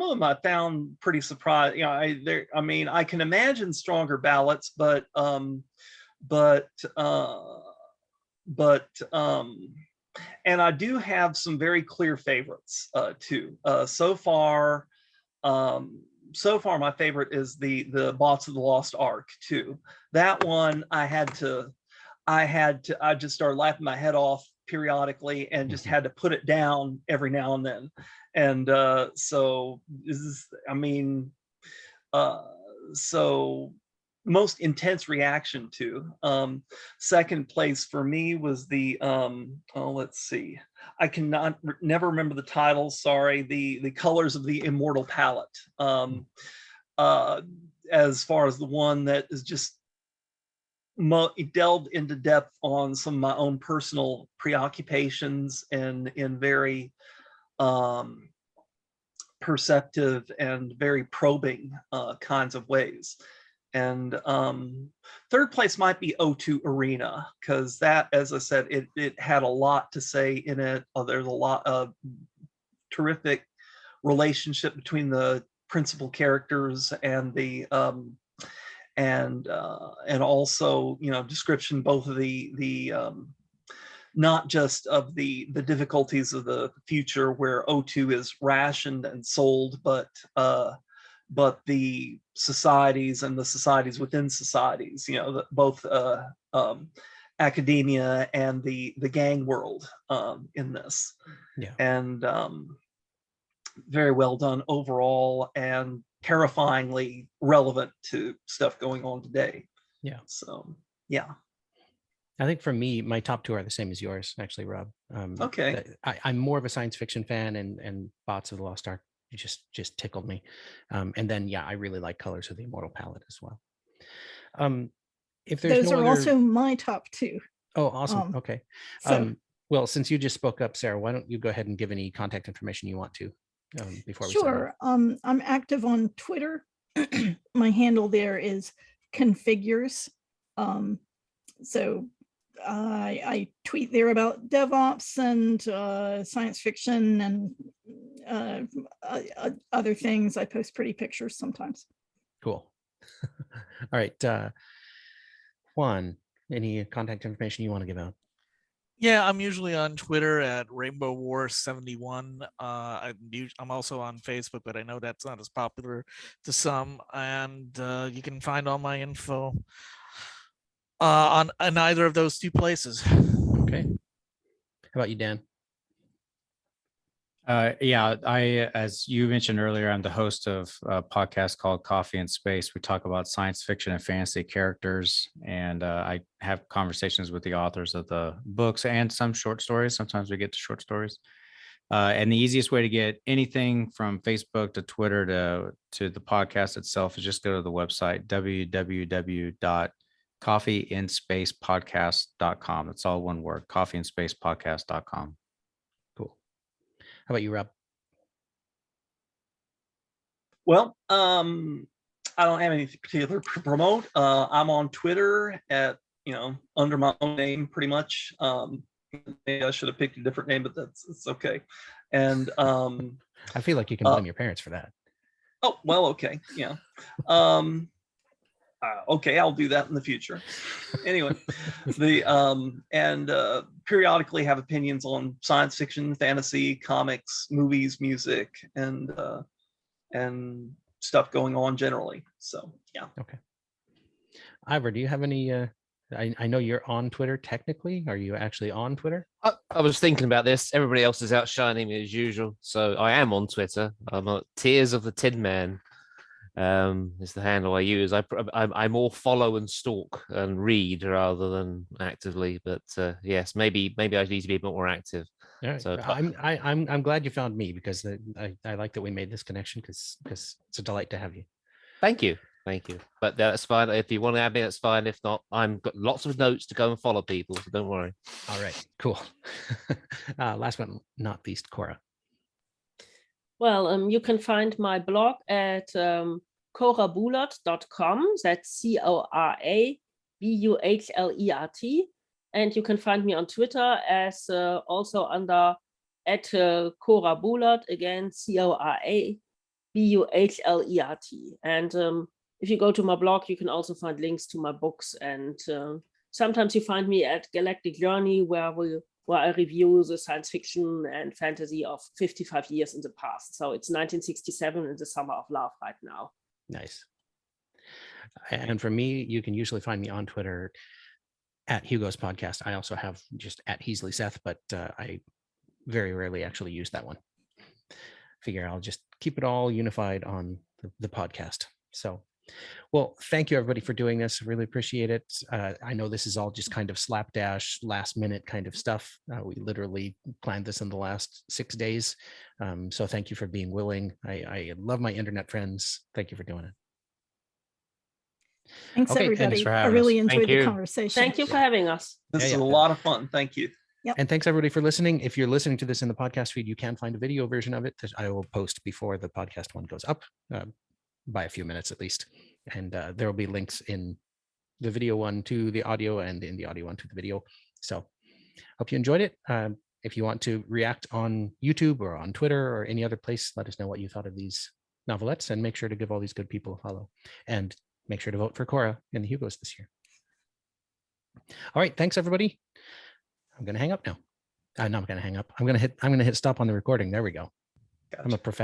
of them I found pretty surprising. I can imagine stronger ballots, but and I do have some very clear favorites too. So far, my favorite is the Bots of the Lost Ark too. That one I just started laughing my head off periodically and just had to put it down every now and then. And so most intense reaction to. Second place for me was the let's see, I never remember the title, sorry, the Colors of the Immortal Palette, as far as the one that is just delved into depth on some of my own personal preoccupations and in very perceptive and very probing kinds of ways. And third place might be O2 Arena, because that, as I said, it had a lot to say in it. There's a lot of terrific relationship between the principal characters and the and also description both of the not just of the difficulties of the future where O2 is rationed and sold, but the societies and the societies within societies, both academia and the gang world in this. Yeah. And very well done overall and terrifyingly relevant to stuff going on today. Yeah. So, yeah. I think for me, my top 2 are the same as yours, actually, Rob. Okay. I'm more of a science fiction fan, and Bots of the Lost Ark just tickled me. And then, I really like Colors of the Immortal Palette as well. If there's those are also my top 2. Oh, awesome. Okay. Well, since you just spoke up, Sarah, why don't you go ahead and give any contact information you want to before we Sure. I'm active on Twitter. My handle there is configures. So I tweet there about DevOps and science fiction and other things. I post pretty pictures sometimes. Cool. All right. Juan, any contact information you want to give out? Yeah, I'm usually on Twitter at Rainbow War 71. I'm also on Facebook, but I know that's not as popular to some. And you can find all my info on either of those 2 places. Okay. How about you, Dan? Yeah, as you mentioned earlier, I'm the host of a podcast called Coffee and Space. We talk about science fiction and fantasy characters, and I have conversations with the authors of the books and some short stories. Sometimes we get to short stories. And the easiest way to get anything from Facebook to Twitter to the podcast itself is just go to the website, www.coffeeinspacepodcast.com. That's all one word, coffeeinspacepodcast.com. Cool. How about you, Rob? Well, I don't have anything particular to promote. I'm on Twitter at, under my own name, pretty much. Maybe I should have picked a different name, but it's okay. And I feel like you can blame your parents for that. Oh, well, okay. Yeah. Okay, I'll do that in the future. Anyway, periodically have opinions on science fiction, fantasy, comics, movies, music, and stuff going on generally. So yeah. Okay. Ivor, do you have any I know you're on Twitter technically. Are you actually on Twitter? I was thinking about this. Everybody else is outshining me as usual. So I am on Twitter. I'm on Tears of the Tin Man. Is the handle I use. I more follow and stalk and read rather than actively. But yes, maybe I need to be a bit more active. All right. So I'm glad you found me, because I like that we made this connection, because it's a delight to have you. Thank you. But that's fine. If you want to add me, that's fine. If not, I've got lots of notes to go and follow people, so don't worry. All right, cool. Last but not least, Cora. Well, you can find my blog at corabulert.com. That's CORABUHLERT. And you can find me on Twitter as also under @corabulert, again, CORABUHLERT. And if you go to my blog, you can also find links to my books. And sometimes you find me at Galactic Journey, where I review the science fiction and fantasy of 55 years in the past. So it's 1967 in the summer of love right now. Nice. And for me, you can usually find me on Twitter at Hugo's podcast. I also have just at Heasley Seth, but I very rarely actually use that one. Figure I'll just keep it all unified on the podcast. So, well, thank you everybody for doing this. Really appreciate it. I know this is all just kind of slapdash, last minute kind of stuff. We literally planned this in the last 6 days. So thank you for being willing. I love my internet friends. Thank you for doing it. Thanks, Okay, everybody. for I having really us. enjoyed Thank the you. conversation. Thank you for having us. This is Yeah. a lot of fun. Thank you. And thanks everybody for listening. If you're listening to this in the podcast feed, you can find a video version of it that I will post before the podcast one goes up, by a few minutes at least. And there will be links in the video one to the audio and in the audio one to the video. So hope you enjoyed it. If you want to react on YouTube or on Twitter or any other place, let us know what you thought of these novelettes, and make sure to give all these good people a follow, and make sure to vote for Cora in the Hugos this year. All right. Thanks everybody. I'm going to hang up now. No, I'm going to hang up. I'm going to hit stop on the recording. There we go. Gotcha. I'm a professional.